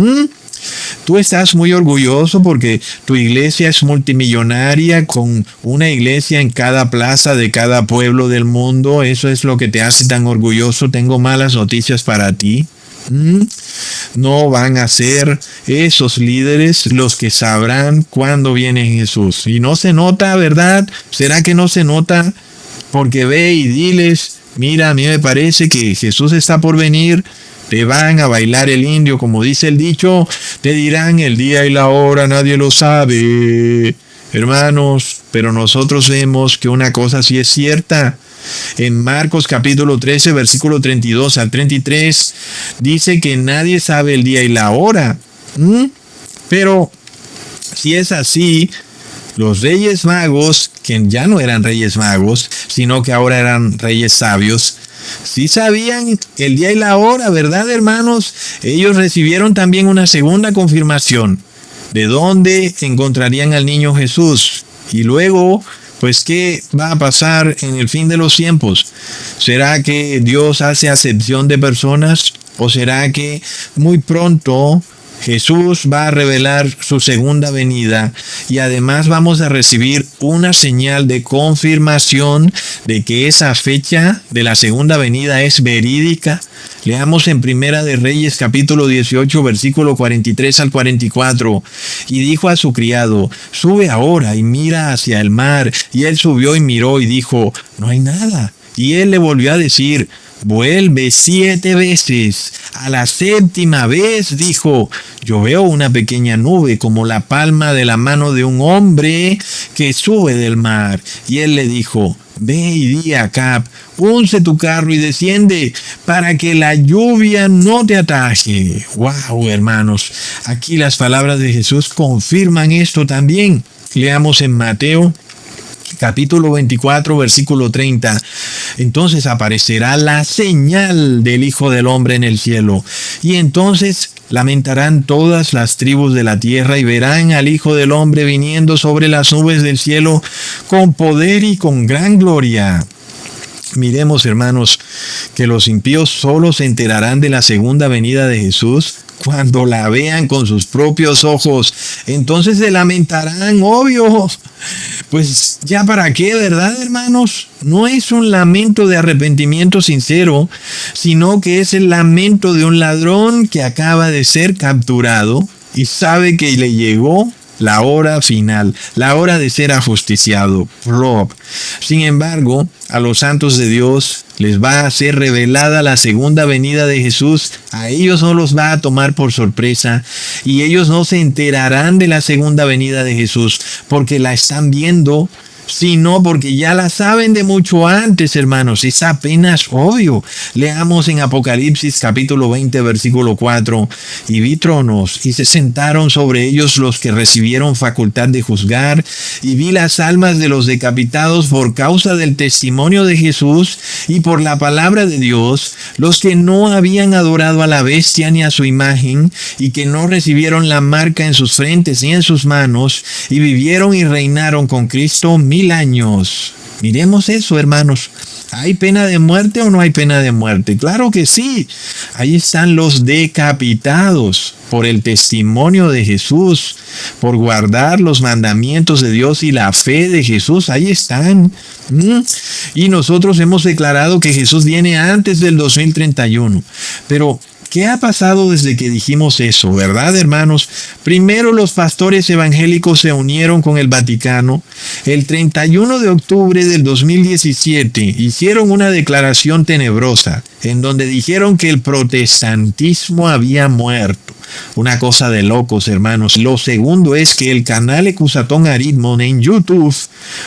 Tú estás muy orgulloso porque tu iglesia es multimillonaria, con una iglesia en cada plaza de cada pueblo del mundo. Eso es lo que te hace tan orgulloso. Tengo malas noticias para ti. No van a ser esos líderes los que sabrán cuándo viene Jesús. Y no se nota, ¿verdad? ¿Será que no se nota? Porque ve y diles, mira, a mí me parece que Jesús está por venir. Te van a bailar el indio, como dice el dicho. Te dirán el día y la hora, nadie lo sabe. Hermanos, pero nosotros vemos que una cosa sí es cierta. En Marcos capítulo 13, versículo 32 al 33, dice que nadie sabe el día y la hora. Pero si es así, los reyes magos, que ya no eran reyes magos, sino que ahora eran reyes sabios, sí sabían el día y la hora, ¿verdad, hermanos? Ellos recibieron también una segunda confirmación de dónde encontrarían al niño Jesús. Y luego, pues, ¿qué va a pasar en el fin de los tiempos? ¿Será que Dios hace acepción de personas? ¿O será que muy pronto Jesús va a revelar su segunda venida y además vamos a recibir una señal de confirmación de que esa fecha de la segunda venida es verídica? Leamos en Primera de Reyes capítulo 18 versículo 43 al 44. Y dijo a su criado, sube ahora y mira hacia el mar. Y él subió y miró y dijo, no hay nada. Y él le volvió a decir, vuelve 7 veces. A la 7ª vez dijo, yo veo una pequeña nube como la palma de la mano de un hombre que sube del mar. Y él le dijo, ve y di a Acab, unce tu carro y desciende para que la lluvia no te ataje. Wow, hermanos, aquí las palabras de Jesús confirman esto también. Leamos en Mateo capítulo 24, versículo 30. Entonces aparecerá la señal del Hijo del Hombre en el cielo. Y entonces lamentarán todas las tribus de la tierra y verán al Hijo del Hombre viniendo sobre las nubes del cielo con poder y con gran gloria. Miremos, hermanos, que los impíos solo se enterarán de la segunda venida de Jesús cuando la vean con sus propios ojos. Entonces se lamentarán, obvio. Pues ya para qué, ¿verdad, hermanos? No es un lamento de arrepentimiento sincero, sino que es el lamento de un ladrón que acaba de ser capturado y sabe que le llegó la hora final, la hora de ser ajusticiado. Sin embargo, a los santos de Dios les va a ser revelada la segunda venida de Jesús. A ellos no los va a tomar por sorpresa y ellos no se enterarán de la segunda venida de Jesús porque la están viendo, sino porque ya la saben de mucho antes, hermanos. Es apenas obvio. Leamos en Apocalipsis capítulo 20, versículo 4. Y vi tronos, y se sentaron sobre ellos los que recibieron facultad de juzgar, y vi las almas de los decapitados por causa del testimonio de Jesús y por la palabra de Dios, los que no habían adorado a la bestia ni a su imagen, y que no recibieron la marca en sus frentes ni en sus manos, y vivieron y reinaron con Cristo 1000 años. Miremos eso, hermanos. ¿Hay pena de muerte o no hay pena de muerte? Claro que sí. Ahí están los decapitados por el testimonio de Jesús, por guardar los mandamientos de Dios y la fe de Jesús. Ahí están. Y nosotros hemos declarado que Jesús viene antes del 2031. Pero ¿qué ha pasado desde que dijimos eso, verdad, hermanos? Primero, los pastores evangélicos se unieron con el Vaticano. El 31 de octubre del 2017 hicieron una declaración tenebrosa en donde dijeron que el protestantismo había muerto. Una cosa de locos, hermanos. Lo segundo es que el canal Ecusatón Aritmon en YouTube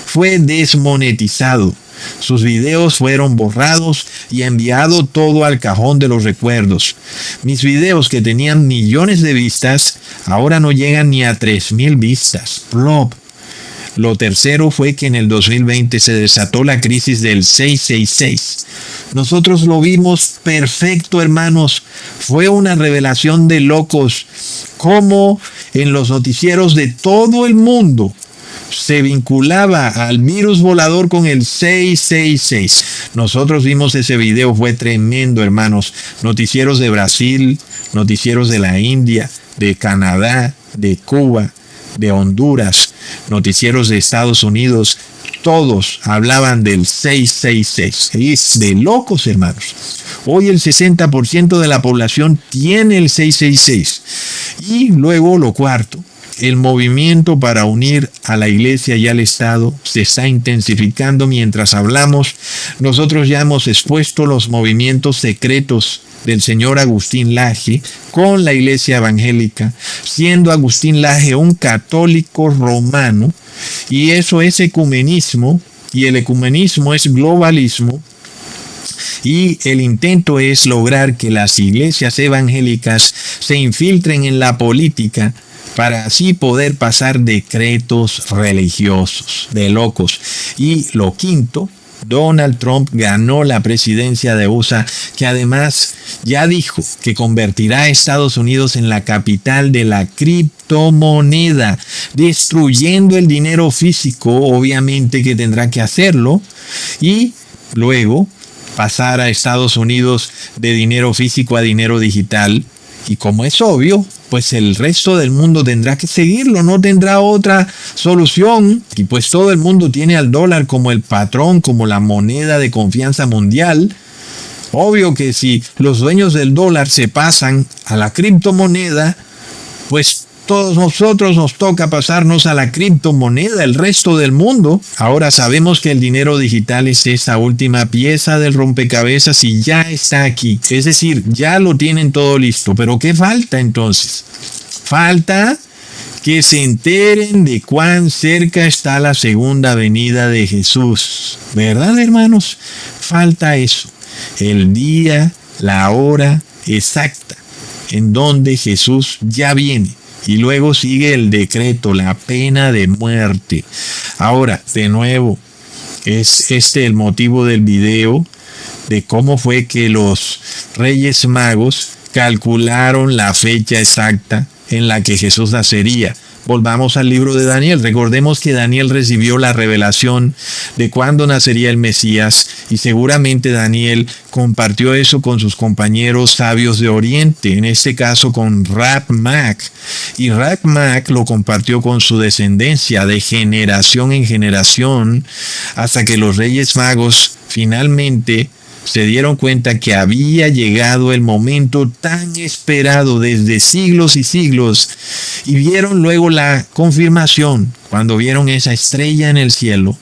fue desmonetizado. Sus videos fueron borrados y enviado todo al cajón de los recuerdos. Mis videos que tenían millones de vistas, ahora no llegan ni a 3,000 vistas. Plop. Lo tercero fue que en el 2020 se desató la crisis del 666. Nosotros lo vimos perfecto, hermanos. Fue una revelación de locos. Cómo en los noticieros de todo el mundo se vinculaba al virus volador con el 666. Nosotros vimos ese video, fue tremendo, hermanos. Noticieros de Brasil, noticieros de la India, de Canadá, de Cuba, de Honduras, noticieros de Estados Unidos, todos hablaban del 666. Es de locos, hermanos. Hoy el 60% de la población tiene el 666. Y luego lo cuarto, el movimiento para unir a la iglesia y al Estado se está intensificando mientras hablamos. Nosotros ya hemos expuesto los movimientos secretos del señor Agustín Laje con la iglesia evangélica, siendo Agustín Laje un católico romano, y eso es ecumenismo, y el ecumenismo es globalismo, y el intento es lograr que las iglesias evangélicas se infiltren en la política para así poder pasar decretos religiosos de locos. Y lo quinto, Donald Trump ganó la presidencia de USA, que además ya dijo que convertirá a Estados Unidos en la capital de la criptomoneda, destruyendo el dinero físico, obviamente que tendrá que hacerlo, y luego pasar a Estados Unidos de dinero físico a dinero digital. Y como es obvio, pues el resto del mundo tendrá que seguirlo, no tendrá otra solución. Y pues todo el mundo tiene al dólar como el patrón, como la moneda de confianza mundial. Obvio que si los dueños del dólar se pasan a la criptomoneda, pues todos nosotros nos toca pasarnos a la criptomoneda, el resto del mundo. Ahora sabemos que el dinero digital es esa última pieza del rompecabezas y ya está aquí. Es decir, ya lo tienen todo listo. ¿Pero qué falta entonces? Falta que se enteren de cuán cerca está la segunda venida de Jesús. ¿Verdad, hermanos? Falta eso. El día, la hora exacta en donde Jesús ya viene. Y luego sigue el decreto, la pena de muerte. Ahora, de nuevo, es el motivo del video de cómo fue que los Reyes Magos calcularon la fecha exacta en la que Jesús nacería. Volvamos al libro de Daniel. Recordemos que Daniel recibió la revelación de cuándo nacería el Mesías, y seguramente Daniel compartió eso con sus compañeros sabios de Oriente, en este caso con Rab Mac. Y Rab Mac lo compartió con su descendencia de generación en generación, hasta que los Reyes Magos finalmente se dieron cuenta que había llegado el momento tan esperado desde siglos y siglos, y vieron luego la confirmación cuando vieron esa estrella en el cielo,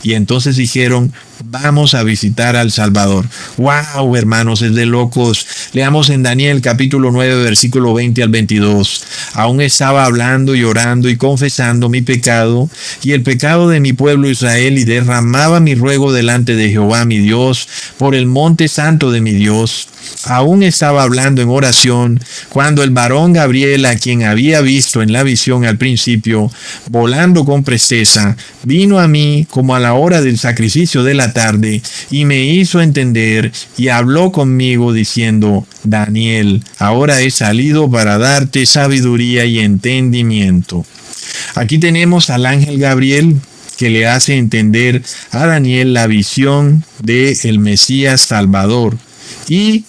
y entonces dijeron: vamos a visitar al Salvador. ¡Wow, hermanos! Es de locos. Leamos en Daniel capítulo 9, versículo 20 al 22. Aún estaba hablando y orando y confesando mi pecado y el pecado de mi pueblo Israel, y derramaba mi ruego delante de Jehová mi Dios por el monte santo de mi Dios. Aún estaba hablando en oración cuando el varón Gabriel, a quien había visto en la visión al principio, volando con presteza, vino a mí como a la hora del sacrificio de la tarde, y me hizo entender y habló conmigo diciendo: Daniel, ahora he salido para darte sabiduría y entendimiento. Aquí tenemos al ángel Gabriel que le hace entender a Daniel la visión del Mesías Salvador. Y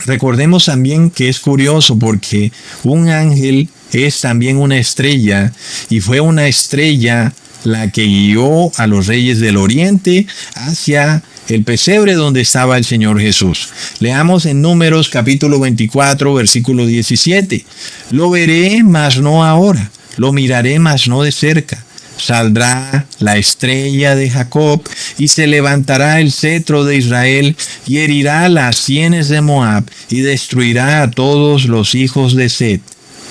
recordemos también que es curioso porque un ángel es también una estrella, y fue una estrella la que guió a los reyes del oriente hacia el pesebre donde estaba el Señor Jesús. Leamos en Números capítulo 24, versículo 17. Lo veré, mas no ahora. Lo miraré, mas no de cerca. Saldrá la estrella de Jacob, y se levantará el cetro de Israel, y herirá las sienes de Moab, y destruirá a todos los hijos de Set.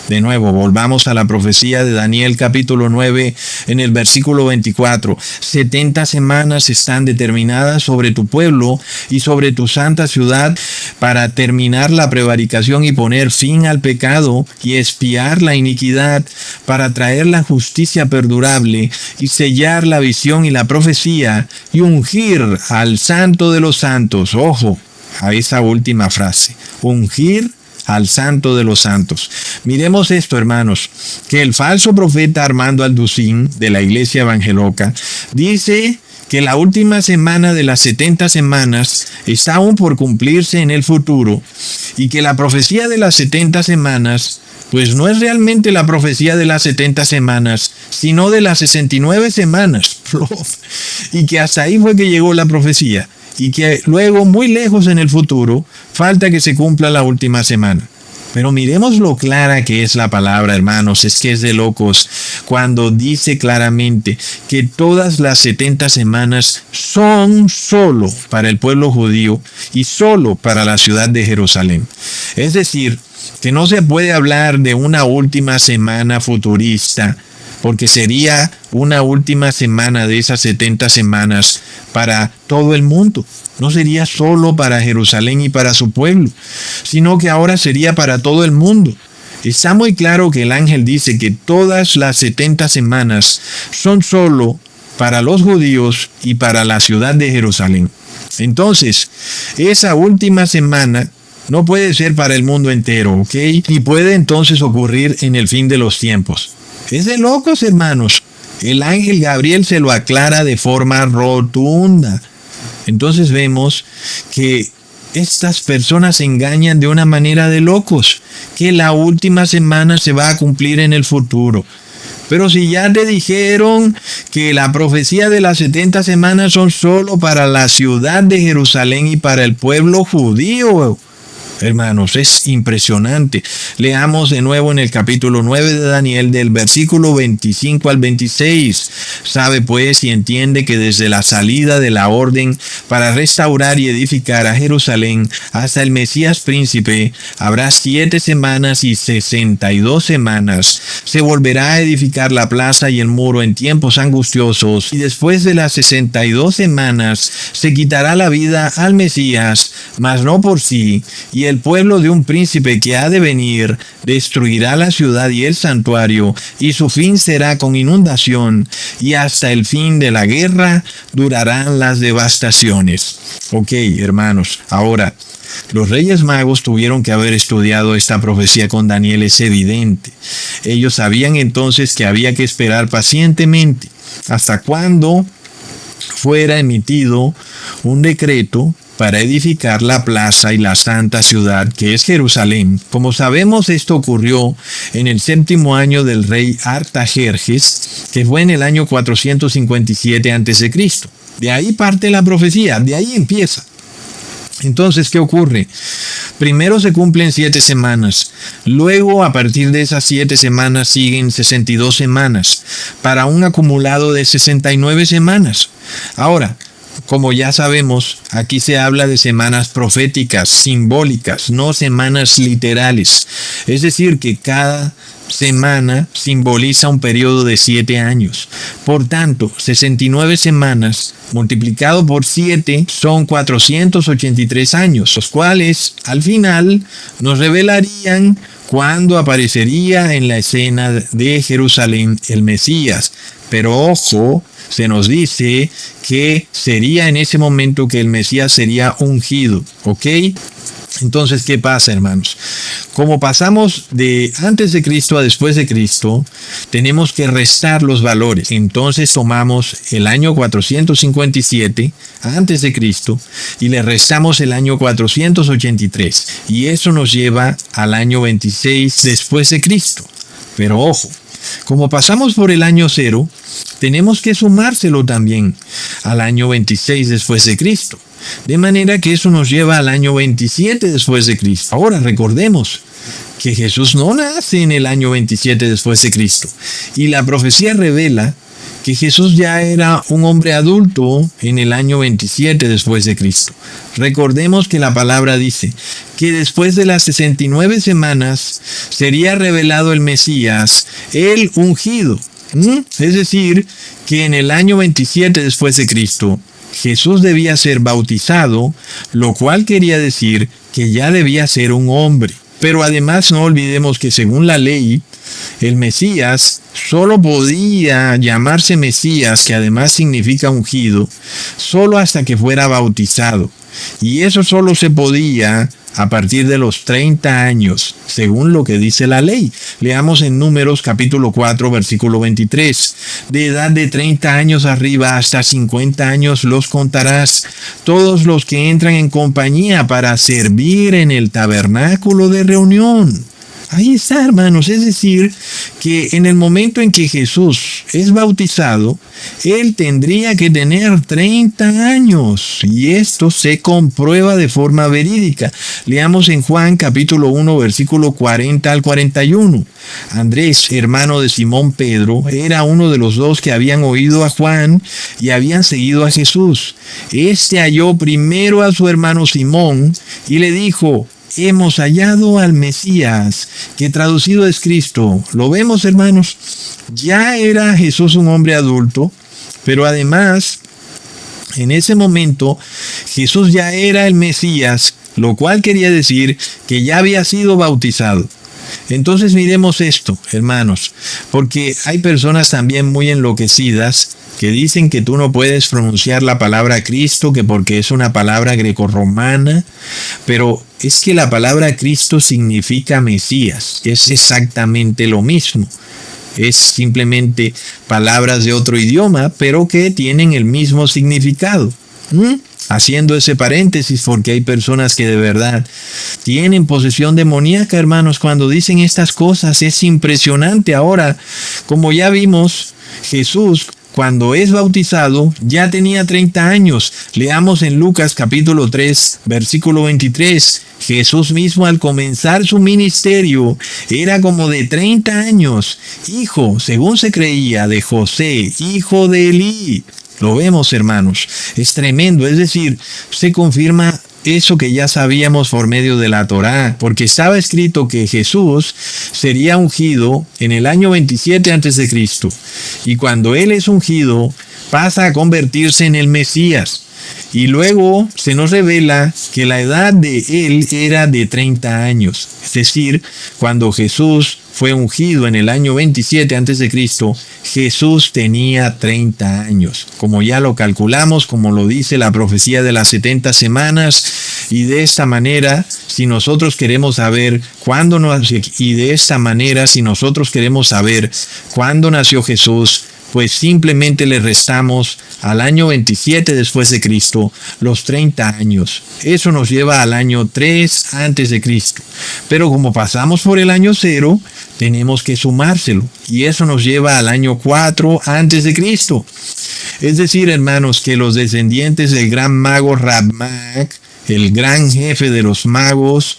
De nuevo, volvamos a la profecía de Daniel capítulo 9 en el versículo 24. 70 semanas están determinadas sobre tu pueblo y sobre tu santa ciudad para terminar la prevaricación y poner fin al pecado y expiar la iniquidad, para traer la justicia perdurable y sellar la visión y la profecía y ungir al santo de los santos. Ojo a esa última frase, ungir al santo de los santos. Miremos esto, hermanos, que el falso profeta Armando Alducín de la Iglesia Evangeloca dice que la última semana de las 70 semanas está aún por cumplirse en el futuro y que la profecía de las 70 semanas pues no es realmente la profecía de las 70 semanas, sino de las 69 semanas. Y que hasta ahí fue que llegó la profecía. Y que luego, muy lejos en el futuro, falta que se cumpla la última semana. Pero miremos lo clara que es la palabra, hermanos. Es que es de locos cuando dice claramente que todas las 70 semanas son solo para el pueblo judío y solo para la ciudad de Jerusalén. Es decir, que no se puede hablar de una última semana futurista, porque sería una última semana de esas 70 semanas para todo el mundo. No sería solo para Jerusalén y para su pueblo, sino que ahora sería para todo el mundo. Está muy claro que el ángel dice que todas las 70 semanas son solo para los judíos y para la ciudad de Jerusalén. Entonces, esa última semana no puede ser para el mundo entero, ¿ok? Y puede entonces ocurrir en el fin de los tiempos. Es de locos, hermanos. El ángel Gabriel se lo aclara de forma rotunda. Entonces vemos que estas personas se engañan de una manera de locos, que la última semana se va a cumplir en el futuro. Pero si ya te dijeron que la profecía de las 70 semanas son solo para la ciudad de Jerusalén y para el pueblo judío, hermanos, es impresionante. Leamos de nuevo en el capítulo 9 de Daniel, del versículo 25 al 26. Sabe pues y entiende que desde la salida de la orden para restaurar y edificar a Jerusalén hasta el Mesías príncipe habrá 7 semanas y 62 semanas. Se volverá a edificar la plaza y el muro en tiempos angustiosos, y después de las 62 semanas se quitará la vida al Mesías, mas no por sí, y el pueblo de un príncipe que ha de venir destruirá la ciudad y el santuario, y su fin será con inundación, y hasta el fin de la guerra durarán las devastaciones. Ok, hermanos, ahora, los Reyes Magos tuvieron que haber estudiado esta profecía con Daniel, es evidente. Ellos sabían entonces que había que esperar pacientemente hasta cuando fuera emitido un decreto para edificar la plaza y la santa ciudad que es Jerusalén. Como sabemos, esto ocurrió en el 7º año del rey Artajerjes, que fue en el año 457 a.C. De ahí parte la profecía, de ahí empieza. Entonces, ¿qué ocurre? Primero se cumplen 7 semanas. Luego, a partir de esas 7 semanas, siguen 62 semanas, para un acumulado de 69 semanas. Ahora, como ya sabemos, aquí se habla de semanas proféticas, simbólicas, no semanas literales. Es decir, que cada semana simboliza un periodo de 7 años. Por tanto, 69 semanas multiplicado por 7 son 483 años, los cuales al final nos revelarían cuándo aparecería en la escena de Jerusalén el Mesías. Pero ojo, se nos dice que sería en ese momento que el Mesías sería ungido, ¿ok? Entonces, ¿qué pasa, hermanos? Como pasamos de antes de Cristo a después de Cristo, tenemos que restar los valores. Entonces tomamos el año 457 antes de Cristo y le restamos el año 483. Y eso nos lleva al año 26 después de Cristo. Pero ojo, como pasamos por el año 0, tenemos que sumárselo también al año 26 después de Cristo. De manera que eso nos lleva al año 27 después de Cristo. Ahora recordemos que Jesús no nace en el año 27 después de Cristo. Y la profecía revela que Jesús ya era un hombre adulto en el año 27 después de Cristo. Recordemos que la palabra dice que después de las 69 semanas sería revelado el Mesías, el ungido. Es decir, que en el año 27 después de Cristo, Jesús debía ser bautizado, lo cual quería decir que ya debía ser un hombre. Pero además no olvidemos que según la ley, el Mesías solo podía llamarse Mesías, que además significa ungido, solo hasta que fuera bautizado. Y eso solo se podía a partir de los 30 años, según lo que dice la ley. Leamos en Números capítulo 4, versículo 23. De edad de 30 años arriba hasta 50 años los contarás, todos los que entran en compañía para servir en el tabernáculo de reunión. Ahí está, hermanos, es decir, que en el momento en que Jesús es bautizado, él tendría que tener 30 años y esto se comprueba de forma verídica. Leamos en Juan capítulo 1, versículo 40 al 41. Andrés, hermano de Simón Pedro, era uno de los dos que habían oído a Juan y habían seguido a Jesús. Este halló primero a su hermano Simón y le dijo: hemos hallado al Mesías, que traducido es Cristo. ¿Lo vemos, hermanos? Ya era Jesús un hombre adulto, pero además, en ese momento, Jesús ya era el Mesías, lo cual quería decir que ya había sido bautizado. Entonces miremos esto, hermanos, porque hay personas también muy enloquecidas que dicen que tú no puedes pronunciar la palabra Cristo, que porque es una palabra grecorromana, pero es que la palabra Cristo significa Mesías, es exactamente lo mismo. Es simplemente palabras de otro idioma, pero que tienen el mismo significado. Haciendo ese paréntesis, porque hay personas que de verdad tienen posesión demoníaca, hermanos, cuando dicen estas cosas. Es impresionante. Ahora, como ya vimos, Jesús, cuando es bautizado, ya tenía 30 años. Leamos en Lucas capítulo 3, versículo 23. Jesús mismo al comenzar su ministerio era como de 30 años, hijo, según se creía, de José, hijo de Elí. Lo vemos, hermanos. Es tremendo. Es decir, se confirma eso que ya sabíamos por medio de la Torá, porque estaba escrito que Jesús sería ungido en el año 27 a.C. Y cuando él es ungido, pasa a convertirse en el Mesías. Y luego se nos revela que la edad de él era de 30 años. Es decir, cuando Jesús fue ungido en el año 27 a.C., Jesús tenía 30 años. Como ya lo calculamos, como lo dice la profecía de las 70 semanas, y de esta manera, si nosotros queremos saber cuándo nació Jesús, pues simplemente le restamos al año 27 después de Cristo los 30 años. Eso nos lleva al año 3 antes de Cristo. Pero como pasamos por el año 0, tenemos que sumárselo. Y eso nos lleva al año 4 antes de Cristo. Es decir, hermanos, que los descendientes del gran mago Rabmag, el gran jefe de los magos,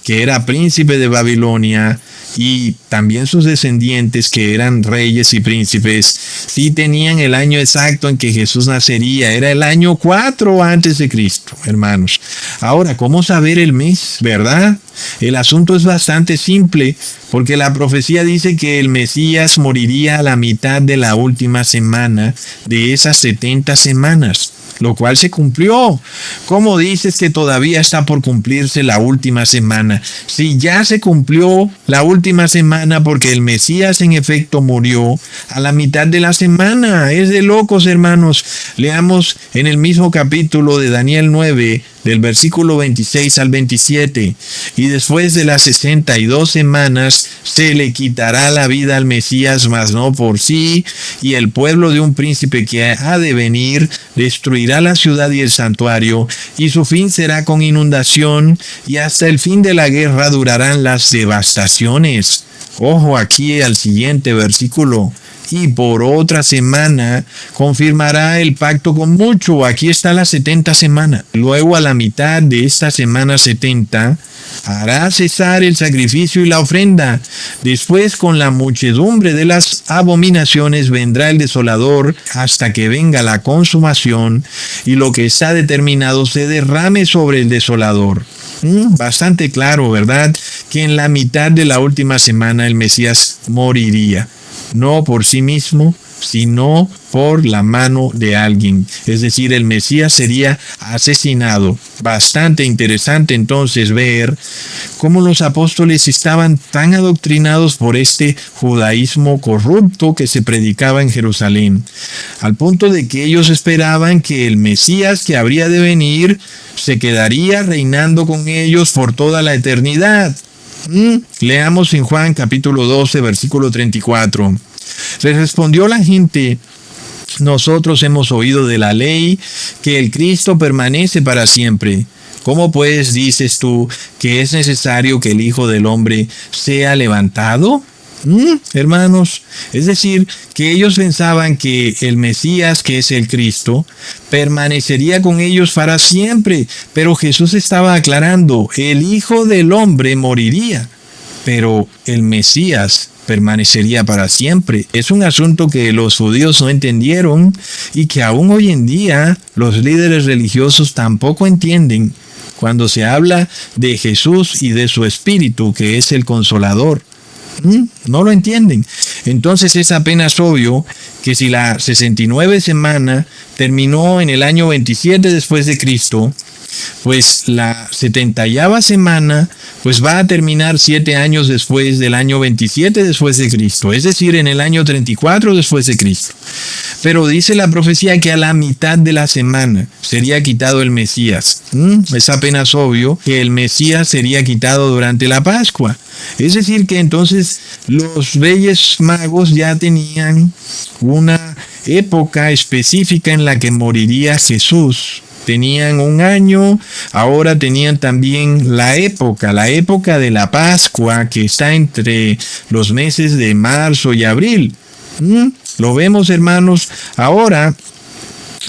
que era príncipe de Babilonia, y también sus descendientes, que eran reyes y príncipes, sí tenían el año exacto en que Jesús nacería. Era el año 4 antes de Cristo, hermanos. Ahora, ¿cómo saber el mes, verdad? El asunto es bastante simple, porque la profecía dice que el Mesías moriría a la mitad de la última semana de esas 70 semanas. Lo cual se cumplió. ¿Cómo dices que todavía está por cumplirse la última semana? Si ya se cumplió la última semana, porque el Mesías en efecto murió a la mitad de la semana. Es de locos, hermanos. Leamos en el mismo capítulo de Daniel 9, del versículo 26 al 27. Y después de las 62 semanas se le quitará la vida al Mesías, mas no por sí, y el pueblo de un príncipe que ha de venir destruirá la ciudad y el santuario, y su fin será con inundación, y hasta el fin de la guerra durarán las devastaciones. Ojo aquí al siguiente versículo. y por otra semana confirmará el pacto con mucho. Aquí está la 70 semana. Luego, a la mitad de esta semana 70, hará cesar el sacrificio y la ofrenda. Después, con la muchedumbre de las abominaciones, vendrá el desolador hasta que venga la consumación y lo que está determinado se derrame sobre el desolador. Bastante claro, ¿verdad? Que en la mitad de la última semana el Mesías moriría. No por sí mismo, sino por la mano de alguien. Es decir, el Mesías sería asesinado. Bastante interesante entonces ver cómo los apóstoles estaban tan adoctrinados por este judaísmo corrupto que se predicaba en Jerusalén, al punto de que ellos esperaban que el Mesías que habría de venir se quedaría reinando con ellos por toda la eternidad. Leamos en Juan capítulo 12, versículo 34. Les respondió la gente: nosotros hemos oído de la ley que el Cristo permanece para siempre. ¿Cómo pues dices tú que es necesario que el Hijo del Hombre sea levantado? Hermanos, es decir, que ellos pensaban que el Mesías, que es el Cristo, permanecería con ellos para siempre, pero Jesús estaba aclarando: el Hijo del Hombre moriría, pero el Mesías permanecería para siempre. Es un asunto que los judíos no entendieron y que aún hoy en día los líderes religiosos tampoco entienden cuando se habla de Jesús y de su Espíritu, que es el Consolador. No lo entienden. Entonces es apenas obvio que si la 69 semana terminó en el año 27 después de Cristo, pues la 70ª semana pues va a terminar 7 años después del año 27 después de Cristo, es decir, en el año 34 después de Cristo. Pero dice la profecía que a la mitad de la semana sería quitado el Mesías. Es apenas obvio que el Mesías sería quitado durante la Pascua. Es decir, que entonces los reyes magos ya tenían una época específica en la que moriría Jesús. Tenían un año, ahora tenían también la época de la Pascua, que está entre los meses de marzo y abril. Lo vemos, hermanos. Ahora,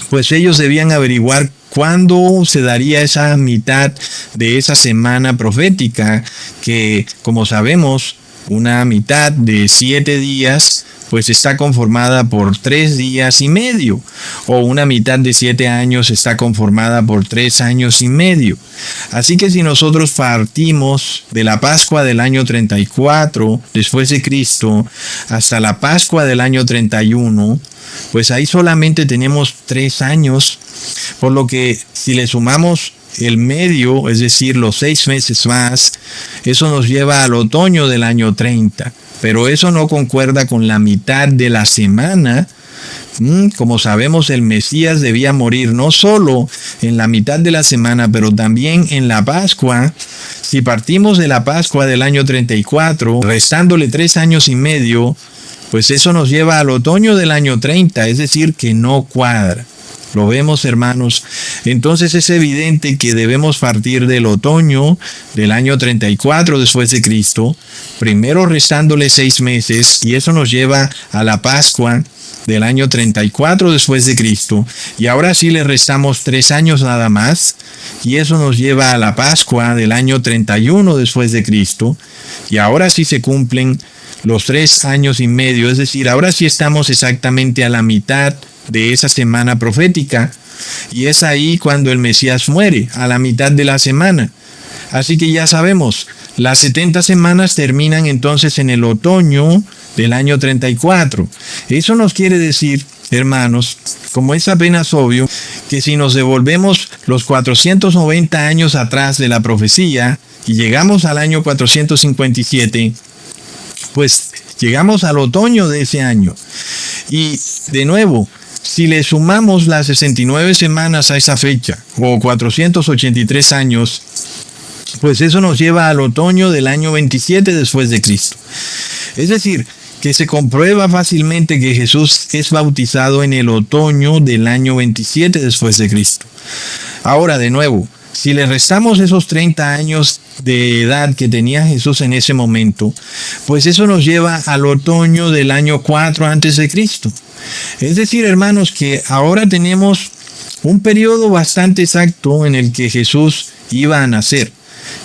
pues ellos debían averiguar cuándo se daría esa mitad de esa semana profética, que, como sabemos, una mitad de 7 días pues está conformada por 3 días y medio, o una mitad de 7 años está conformada por 3 años y medio. Así que si nosotros partimos de la Pascua del año 34 después de Cristo hasta la Pascua del año 31, pues ahí solamente tenemos 3 años, por lo que si le sumamos el medio, es decir, los 6 meses más, eso nos lleva al otoño del año 30. Pero eso no concuerda con la mitad de la semana. Como sabemos, el Mesías debía morir no solo en la mitad de la semana, pero también en la Pascua. Si partimos de la Pascua del año 34, restándole 3 años y medio, pues eso nos lleva al otoño del año 30, es decir, que no cuadra. ¿Lo vemos, hermanos? Entonces es evidente que debemos partir del otoño del año 34 después de Cristo, primero restándole 6 meses, y eso nos lleva a la Pascua del año 34 después de Cristo, y ahora sí le restamos 3 años nada más, y eso nos lleva a la Pascua del año 31 después de Cristo, y ahora sí se cumplen los 3 años y medio, es decir, ahora sí estamos exactamente a la mitad de esa semana profética, y es ahí cuando el Mesías muere, a la mitad de la semana. Así que ya sabemos, las 70 semanas terminan entonces en el otoño del año 34. Eso nos quiere decir, hermanos, como es apenas obvio, que si nos devolvemos los 490 años atrás de la profecía y llegamos al año 457, pues llegamos al otoño de ese año. Y de nuevo, si le sumamos las 69 semanas a esa fecha, o 483 años, pues eso nos lleva al otoño del año 27 después de Cristo. Es decir, que se comprueba fácilmente que Jesús es bautizado en el otoño del año 27 después de Cristo. Ahora, de nuevo, Si le restamos esos 30 años de edad que tenía Jesús en ese momento, pues eso nos lleva al otoño del año 4 antes de Cristo. Es decir, hermanos, que ahora tenemos un periodo bastante exacto en el que Jesús iba a nacer,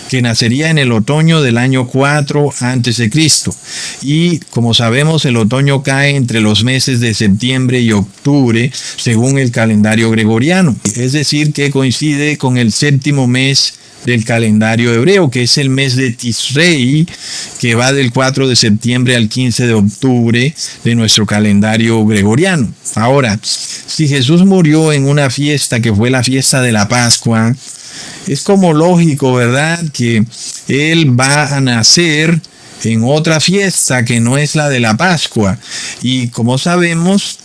que nacería en el otoño del año 4 antes de Cristo. Y como sabemos, el otoño cae entre los meses de septiembre y octubre, según el calendario gregoriano. Es decir, que coincide con el séptimo mes del calendario hebreo, que es el mes de Tisrei, que va del 4 de septiembre al 15 de octubre de nuestro calendario gregoriano. Ahora, si Jesús murió en una fiesta que fue la fiesta de la Pascua, es como lógico, ¿verdad?, que Él va a nacer en otra fiesta que no es la de la Pascua. Y como sabemos,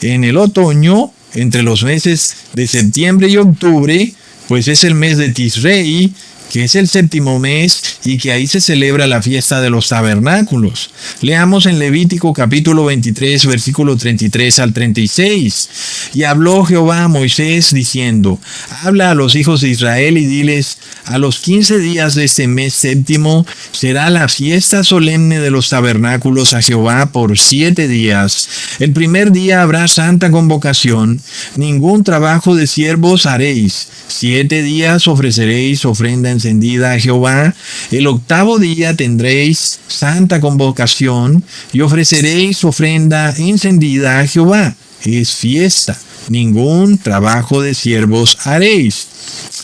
en el otoño, entre los meses de septiembre y octubre, pues es el mes de Tisrei, que es el séptimo mes y que ahí se celebra la fiesta de los tabernáculos. Leamos en Levítico capítulo 23, versículo 33 al 36. Y habló Jehová a Moisés diciendo, habla a los hijos de Israel y diles, a los 15 días de este mes séptimo será la fiesta solemne de los tabernáculos a Jehová por 7 días. El primer día habrá santa convocación, ningún trabajo de siervos haréis. 7 días ofreceréis ofrenda encendida a Jehová. El octavo día tendréis santa convocación y ofreceréis ofrenda encendida a Jehová. Es fiesta, ningún trabajo de siervos haréis.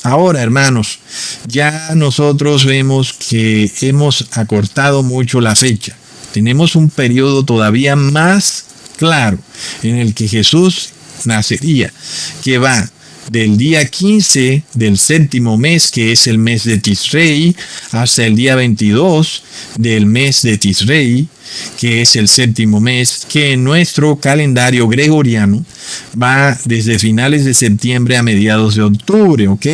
Ahora, hermanos, ya nosotros vemos que hemos acortado mucho la fecha. Tenemos un periodo todavía más claro en el que Jesús nacería, que va del día 15 del séptimo mes, que es el mes de Tisrei, hasta el día 22 del mes de Tisrei, que es el séptimo mes, que en nuestro calendario gregoriano va desde finales de septiembre a mediados de octubre, ¿ok?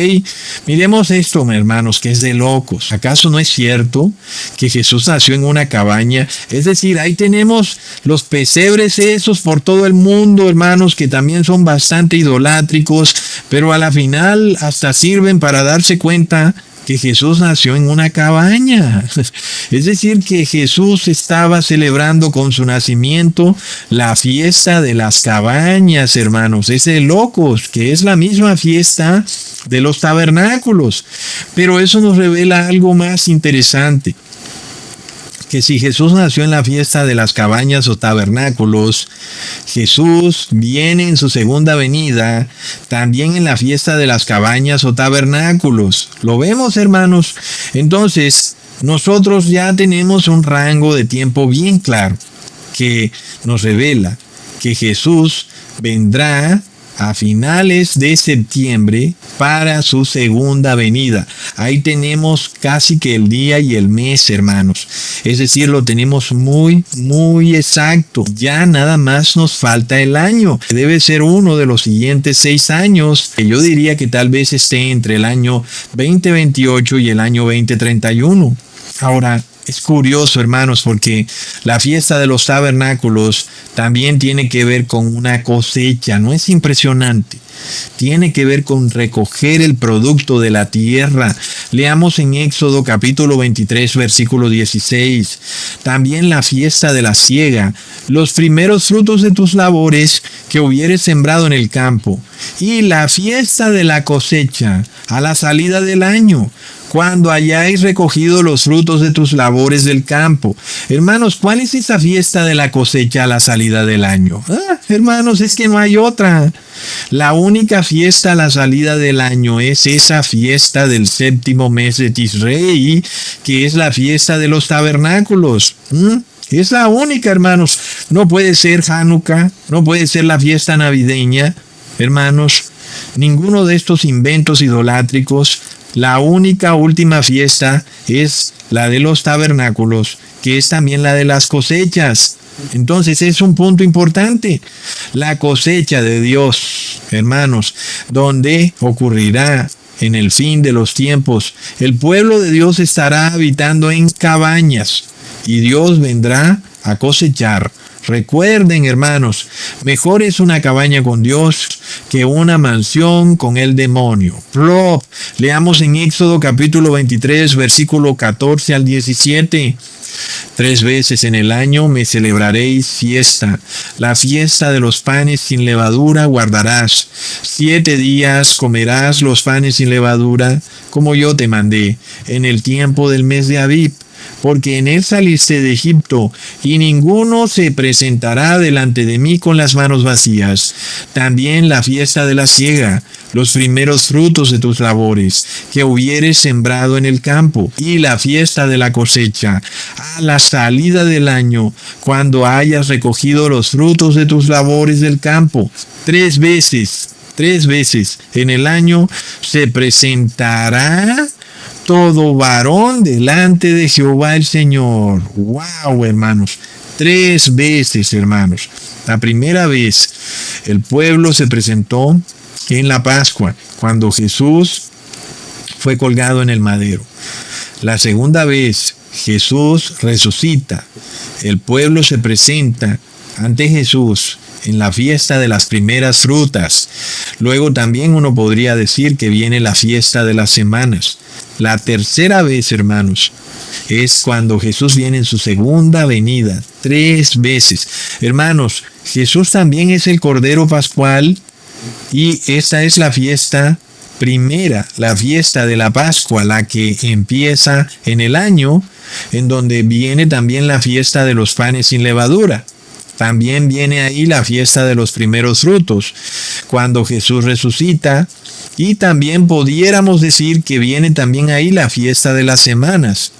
Miremos esto, hermanos, que es de locos. ¿Acaso no es cierto que Jesús nació en una cabaña? Es decir, ahí tenemos los pesebres esos por todo el mundo, hermanos, que también son bastante idolátricos, pero a la final hasta sirven para darse cuenta que Jesús nació en una cabaña. Es decir, que Jesús estaba celebrando con su nacimiento la fiesta de las cabañas, hermanos. Es de locos, que es la misma fiesta de los tabernáculos. Pero eso nos revela algo más interesante, que si Jesús nació en la fiesta de las cabañas o tabernáculos, Jesús viene en su segunda venida también en la fiesta de las cabañas o tabernáculos. ¿Lo vemos, hermanos? Entonces, nosotros ya tenemos un rango de tiempo bien claro que nos revela que Jesús vendrá a finales de septiembre para su segunda venida. Ahí tenemos casi que el día y el mes, hermanos. Es decir, lo tenemos muy, muy exacto. Ya nada más nos falta el año. Debe ser uno de los siguientes 6 años. Yo diría que tal vez esté entre el año 2028 y el año 2031. Ahora, es curioso, hermanos, porque la fiesta de los tabernáculos también tiene que ver con una cosecha. ¿No es impresionante? Tiene que ver con recoger el producto de la tierra. Leamos en Éxodo capítulo 23, versículo 16. También la fiesta de la siega, los primeros frutos de tus labores que hubieres sembrado en el campo, y la fiesta de la cosecha a la salida del año, cuando hayáis recogido los frutos de tus labores del campo. Hermanos, ¿cuál es esa fiesta de la cosecha a la salida del año? Hermanos, es que no hay otra. La única fiesta a la salida del año es esa fiesta del séptimo mes de Tisrei, que es la fiesta de los tabernáculos. Es la única, hermanos. No puede ser Hanukkah, no puede ser la fiesta navideña, hermanos. Ninguno de estos inventos idolátricos. La única última fiesta es la de los tabernáculos, que es también la de las cosechas. Entonces es un punto importante. La cosecha de Dios, hermanos, donde ocurrirá en el fin de los tiempos. El pueblo de Dios estará habitando en cabañas y Dios vendrá a cosechar Recuerden, hermanos, mejor es una cabaña con Dios que una mansión con el demonio. Plop. Leamos en Éxodo capítulo 23, versículo 14 al 17. 3 veces en el año me celebraréis fiesta. La fiesta de los panes sin levadura guardarás. 7 días comerás los panes sin levadura, como yo te mandé, en el tiempo del mes de Abib. Porque en él saliste de Egipto, y ninguno se presentará delante de mí con las manos vacías. También la fiesta de la siega, los primeros frutos de tus labores, que hubieres sembrado en el campo, y la fiesta de la cosecha, a la salida del año, cuando hayas recogido los frutos de tus labores del campo. 3 veces en el año se presentará todo varón delante de Jehová el Señor. ¡Wow, hermanos! 3 veces, hermanos. La primera vez, el pueblo se presentó en la Pascua, cuando Jesús fue colgado en el madero. La segunda vez, Jesús resucita. El pueblo se presenta ante Jesús en la fiesta de las primeras frutas. Luego también uno podría decir que viene la fiesta de las semanas. La tercera vez, hermanos, es cuando Jesús viene en su segunda venida. 3 veces. Hermanos, Jesús también es el Cordero Pascual, y esta es la fiesta primera, la fiesta de la Pascua, la que empieza en el año, en donde viene también la fiesta de los panes sin levadura. También viene ahí la fiesta de los primeros frutos, cuando Jesús resucita. Y también pudiéramos decir que viene también ahí la fiesta de las semanas.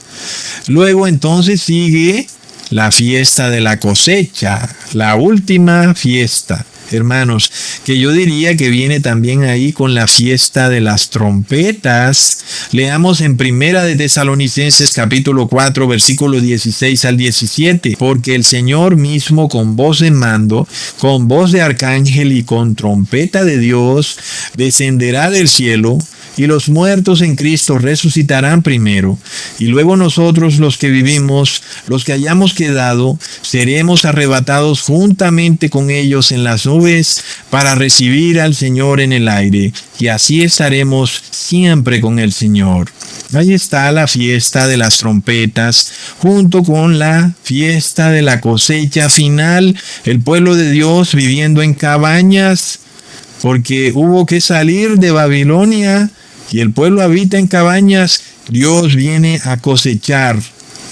Luego entonces sigue la fiesta de la cosecha, la última fiesta, hermanos, que yo diría que viene también ahí con la fiesta de las trompetas. Leamos en Primera de Tesalonicenses capítulo 4, versículo 16 al 17. Porque el Señor mismo, con voz de mando, con voz de arcángel y con trompeta de Dios, descenderá del cielo, y los muertos en Cristo resucitarán primero, y luego nosotros, los que vivimos, los que hayamos quedado, seremos arrebatados juntamente con ellos en las nubes para recibir al Señor en el aire, y así estaremos siempre con el Señor. Ahí está la fiesta de las trompetas, junto con la fiesta de la cosecha final, el pueblo de Dios viviendo en cabañas, porque hubo que salir de Babilonia, y el pueblo habita en cabañas. Dios viene a cosechar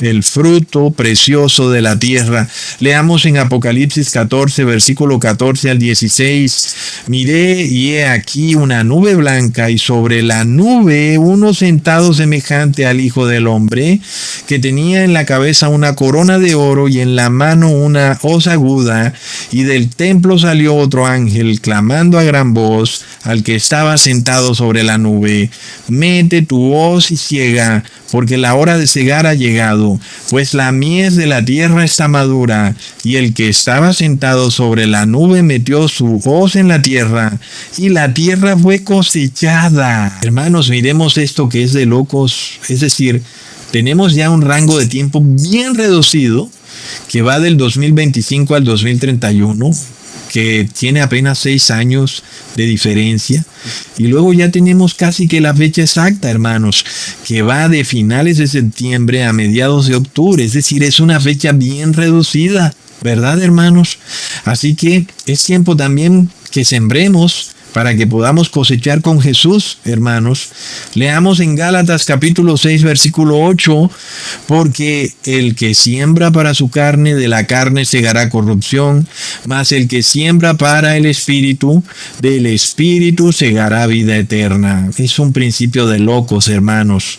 el fruto precioso de la tierra. Leamos en Apocalipsis 14, versículo 14 al 16. Miré y he aquí una nube blanca, y sobre la nube uno sentado semejante al Hijo del Hombre, que tenía en la cabeza una corona de oro y en la mano una hoz aguda. Y del templo salió otro ángel, clamando a gran voz al que estaba sentado sobre la nube: mete tu hoz y ciega, porque la hora de cegar ha llegado, pues la mies de la tierra está madura. Y el que estaba sentado sobre la nube metió su hoz en la tierra, y la tierra fue cosechada. Hermanos, miremos esto que es de locos. Es decir, tenemos ya un rango de tiempo bien reducido, que va del 2025 al 2031, que tiene apenas 6 años de diferencia, y luego ya tenemos casi que la fecha exacta, hermanos, que va de finales de septiembre a mediados de octubre. Es decir, es una fecha bien reducida, ¿verdad, hermanos? Así que es tiempo también que sembremos para que podamos cosechar con Jesús, hermanos. Leamos en Gálatas capítulo 6, versículo 8, porque el que siembra para su carne, de la carne segará corrupción, mas el que siembra para el Espíritu, del Espíritu segará vida eterna. Es un principio de locos, hermanos.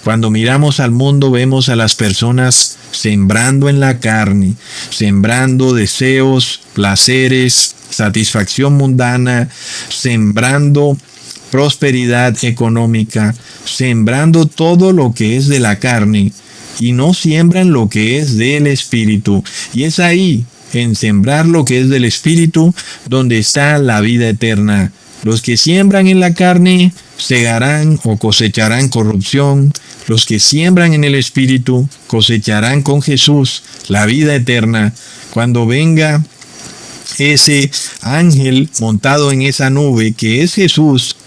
Cuando miramos al mundo, vemos a las personas sembrando en la carne, sembrando deseos, placeres, satisfacción mundana, sembrando prosperidad económica, sembrando todo lo que es de la carne, y no siembran lo que es del Espíritu. Y es ahí, en sembrar lo que es del Espíritu, donde está la vida eterna. Los que siembran en la carne segarán o cosecharán corrupción. Los que siembran en el Espíritu cosecharán con Jesús la vida eterna, cuando venga ese ángel montado en esa nube que es Jesús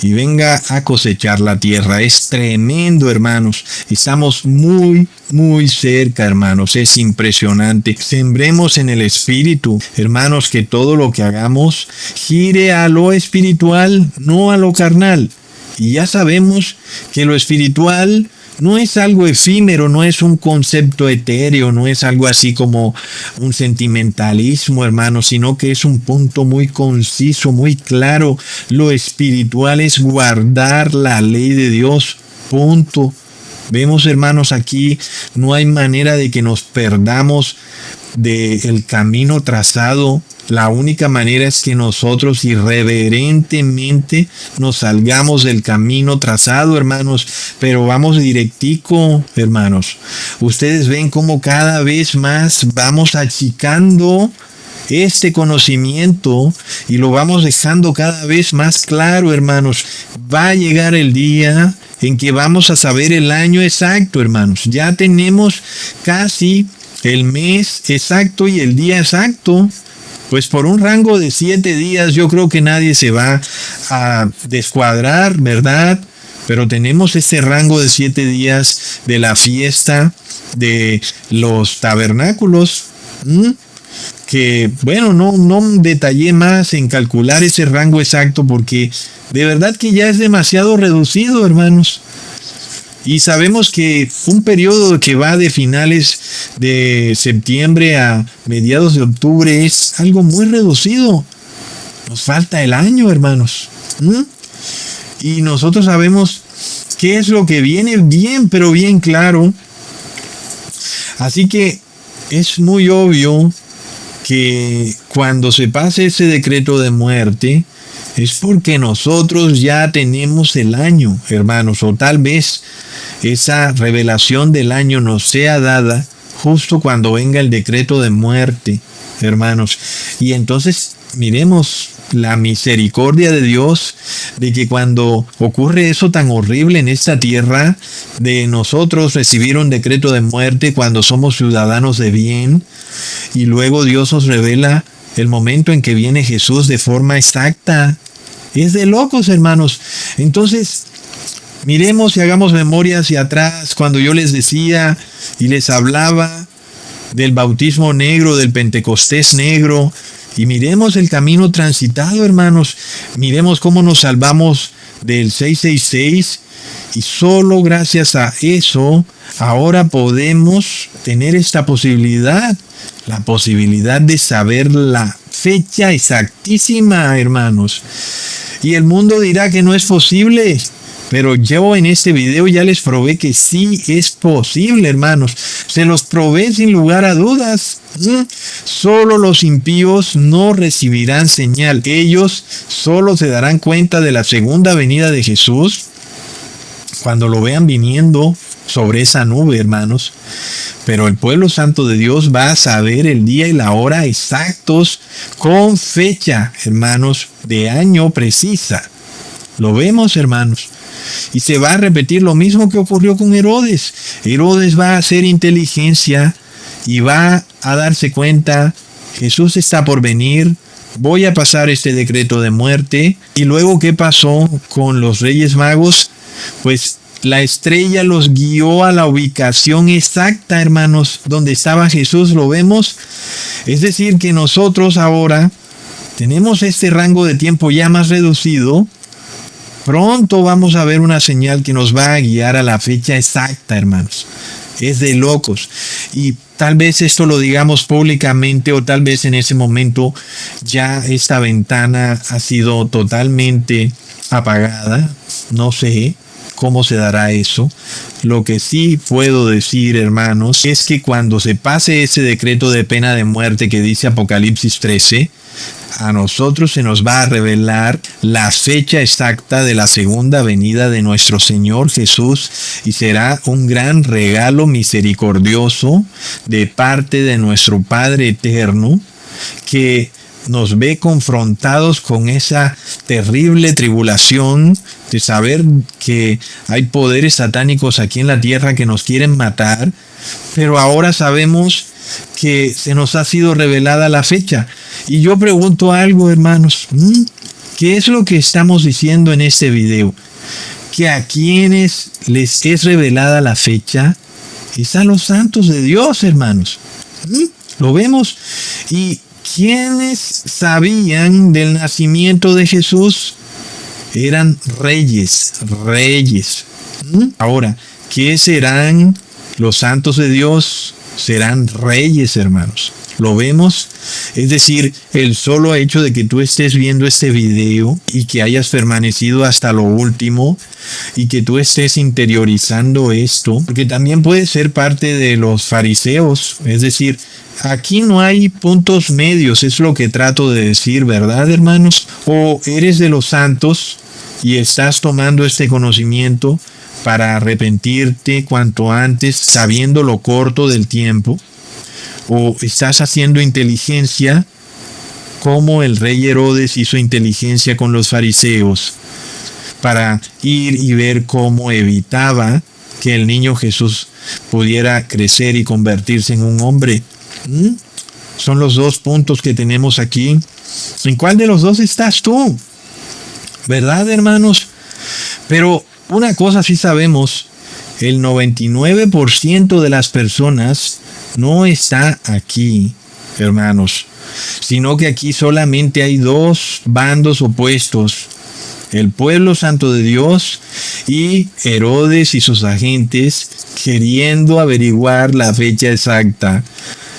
y venga a cosechar la tierra. Es tremendo, hermanos. Estamos muy, muy cerca, hermanos. Es impresionante. Sembremos en el Espíritu, hermanos, que todo lo que hagamos gire a lo espiritual, no a lo carnal. Y ya sabemos que lo espiritual no es algo efímero, no es un concepto etéreo, no es algo así como un sentimentalismo, hermano, sino que es un punto muy conciso, muy claro. Lo espiritual es guardar la ley de Dios, punto. Vemos, hermanos, aquí no hay manera de que nos perdamos del camino trazado. La única manera es que nosotros irreverentemente nos salgamos del camino trazado, hermanos, pero vamos directico, hermanos. Ustedes ven cómo cada vez más vamos achicando este conocimiento y lo vamos dejando cada vez más claro, hermanos. Va a llegar el día en que vamos a saber el año exacto, hermanos. Ya tenemos casi el mes exacto y el día exacto. Pues por un rango de 7 días yo creo que nadie se va a descuadrar, ¿verdad? Pero tenemos ese rango de 7 días de la fiesta de los tabernáculos. Que bueno, no detallé más en calcular ese rango exacto porque de verdad que ya es demasiado reducido, hermanos. Y sabemos que un periodo que va de finales de septiembre a mediados de octubre es algo muy reducido. Nos falta el año, hermanos. Y nosotros sabemos qué es lo que viene bien, pero bien claro. Así que es muy obvio que cuando se pase ese decreto de muerte, es porque nosotros ya tenemos el año, hermanos, o tal vez esa revelación del año nos sea dada justo cuando venga el decreto de muerte, hermanos. Y entonces miremos la misericordia de Dios, de que cuando ocurre eso tan horrible en esta tierra, de nosotros recibir un decreto de muerte cuando somos ciudadanos de bien, y luego Dios nos revela el momento en que viene Jesús de forma exacta. Es de locos, hermanos. Entonces, miremos y hagamos memoria hacia atrás cuando yo les decía y les hablaba del bautismo negro, del Pentecostés negro, y miremos el camino transitado, hermanos. Miremos cómo nos salvamos del 666 y solo gracias a eso ahora podemos tener esta posibilidad, la posibilidad de saber la fecha exactísima, hermanos. Y el mundo dirá que no es posible, pero yo en este video ya les probé que sí es posible, hermanos. Se los probé sin lugar a dudas. Solo los impíos no recibirán señal. Ellos solo se darán cuenta de la segunda venida de Jesús cuando lo vean viniendo sobre esa nube, hermanos. Pero el pueblo santo de Dios va a saber el día y la hora exactos con fecha, hermanos, de año precisa. Lo vemos, hermanos. Y se va a repetir lo mismo que ocurrió con Herodes. Herodes va a hacer inteligencia y va a darse cuenta, Jesús está por venir, voy a pasar este decreto de muerte. Y luego, ¿qué pasó con los Reyes Magos? Pues la estrella los guió a la ubicación exacta, hermanos, donde estaba Jesús, lo vemos. Es decir, que nosotros ahora tenemos este rango de tiempo ya más reducido. Pronto vamos a ver una señal que nos va a guiar a la fecha exacta, hermanos. Es de locos. Y tal vez esto lo digamos públicamente o tal vez en ese momento ya esta ventana ha sido totalmente apagada. No sé cómo se dará eso. Lo que sí puedo decir, hermanos, es que cuando se pase ese decreto de pena de muerte que dice Apocalipsis 13, a nosotros se nos va a revelar la fecha exacta de la segunda venida de nuestro Señor Jesús y será un gran regalo misericordioso de parte de nuestro Padre eterno que nos ve confrontados con esa terrible tribulación de saber que hay poderes satánicos aquí en la tierra que nos quieren matar, pero ahora sabemos que se nos ha sido revelada la fecha. Y yo pregunto algo, hermanos, ¿qué es lo que estamos diciendo en este video? Que a quienes les es revelada la fecha es a los santos de Dios, hermanos. Lo vemos. Y quienes sabían del nacimiento de Jesús eran reyes. Ahora, ¿qué serán los santos de Dios? Serán reyes, hermanos. ¿Lo vemos? Es decir, el solo hecho de que tú estés viendo este video y que hayas permanecido hasta lo último y que tú estés interiorizando esto, porque también puede ser parte de los fariseos. Es decir, aquí no hay puntos medios, es lo que trato de decir, ¿verdad, hermanos? O eres de los santos y estás tomando este conocimiento para arrepentirte cuanto antes, sabiendo lo corto del tiempo, o estás haciendo inteligencia como el rey Herodes hizo inteligencia con los fariseos para ir y ver cómo evitaba que el niño Jesús pudiera crecer y convertirse en un hombre. Son los dos puntos que tenemos aquí. ¿En cuál de los dos estás tú? ¿Verdad, hermanos? Pero una cosa sí sabemos, el 99% de las personas no está aquí, hermanos, sino que aquí solamente hay dos bandos opuestos: el pueblo santo de Dios y Herodes y sus agentes queriendo averiguar la fecha exacta.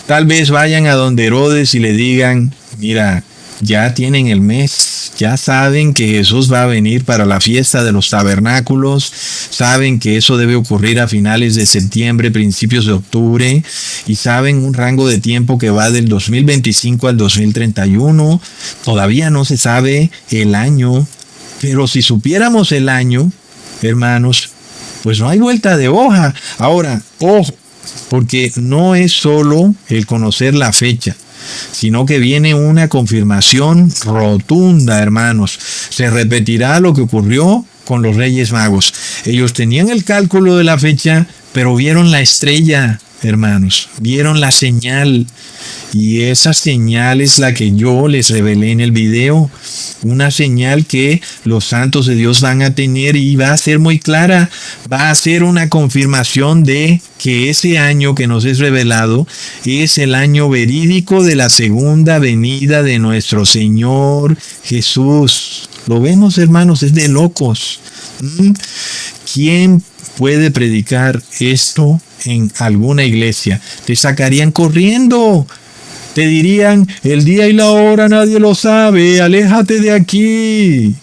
Tal vez vayan a donde Herodes y le digan: mira, ya tienen el mes, ya saben que Jesús va a venir para la fiesta de los tabernáculos, saben que eso debe ocurrir a finales de septiembre, principios de octubre, y saben un rango de tiempo que va del 2025 al 2031. Todavía no se sabe el año, pero si supiéramos el año, hermanos, pues no hay vuelta de hoja. Ahora, ojo, porque no es solo el conocer la fecha, sino que viene una confirmación rotunda, hermanos. Se repetirá lo que ocurrió con los Reyes Magos. Ellos tenían el cálculo de la fecha, pero vieron la estrella, hermanos. Vieron la señal. Y esa señal es la que yo les revelé en el video. Una señal que los santos de Dios van a tener y va a ser muy clara. Va a ser una confirmación de que ese año que nos es revelado es el año verídico de la segunda venida de nuestro Señor Jesús. Lo vemos, hermanos, es de locos. ¿Quién puede predicar esto en alguna iglesia? Te sacarían corriendo. Te dirían: el día y la hora nadie lo sabe, aléjate de aquí.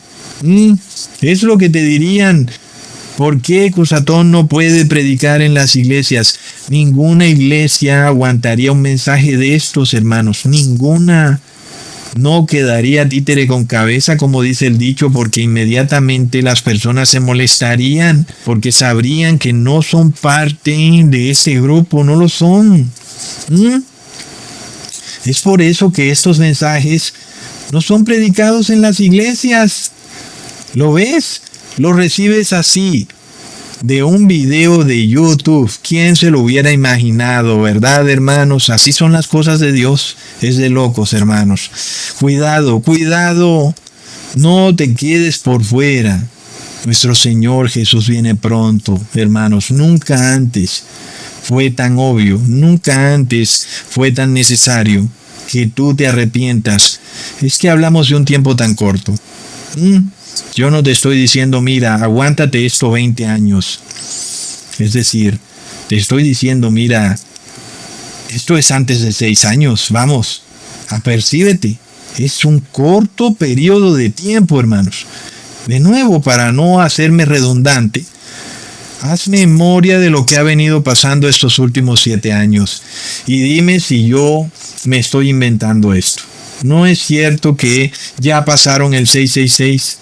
Es lo que te dirían. ¿Por qué Cusatón no puede predicar en las iglesias? Ninguna iglesia aguantaría un mensaje de estos, hermanos. Ninguna. No quedaría títere con cabeza, como dice el dicho, porque inmediatamente las personas se molestarían, porque sabrían que no son parte de ese grupo, no lo son. Es por eso que estos mensajes no son predicados en las iglesias. ¿Lo ves? Lo recibes así, de un video de YouTube. ¿Quién se lo hubiera imaginado, verdad, hermanos? Así son las cosas de Dios. Es de locos, hermanos. Cuidado, cuidado. No te quedes por fuera. Nuestro Señor Jesús viene pronto, hermanos. Nunca antes fue tan obvio, nunca antes fue tan necesario que tú te arrepientas. Es que hablamos de un tiempo tan corto. Yo no te estoy diciendo: mira, aguántate esto 20 años. Es decir, te estoy diciendo: mira, esto es antes de 6 años. Vamos, apercíbete. Es un corto periodo de tiempo, hermanos. De nuevo, para no hacerme redundante, haz memoria de lo que ha venido pasando estos últimos 7 años y dime si yo me estoy inventando esto. No es cierto que ya pasaron el 666.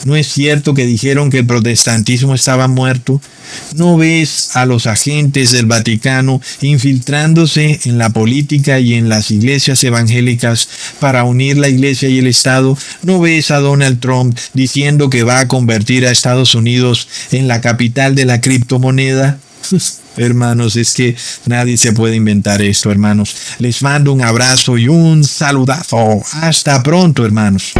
No es cierto que dijeron que el protestantismo estaba muerto. ¿No ves a los agentes del Vaticano infiltrándose en la política y en las iglesias evangélicas para unir la iglesia y el Estado? ¿No ves a Donald Trump diciendo que va a convertir a Estados Unidos en la capital de la criptomoneda? Hermanos, es que nadie se puede inventar esto, hermanos. Les mando un abrazo y un saludazo. Hasta pronto, hermanos.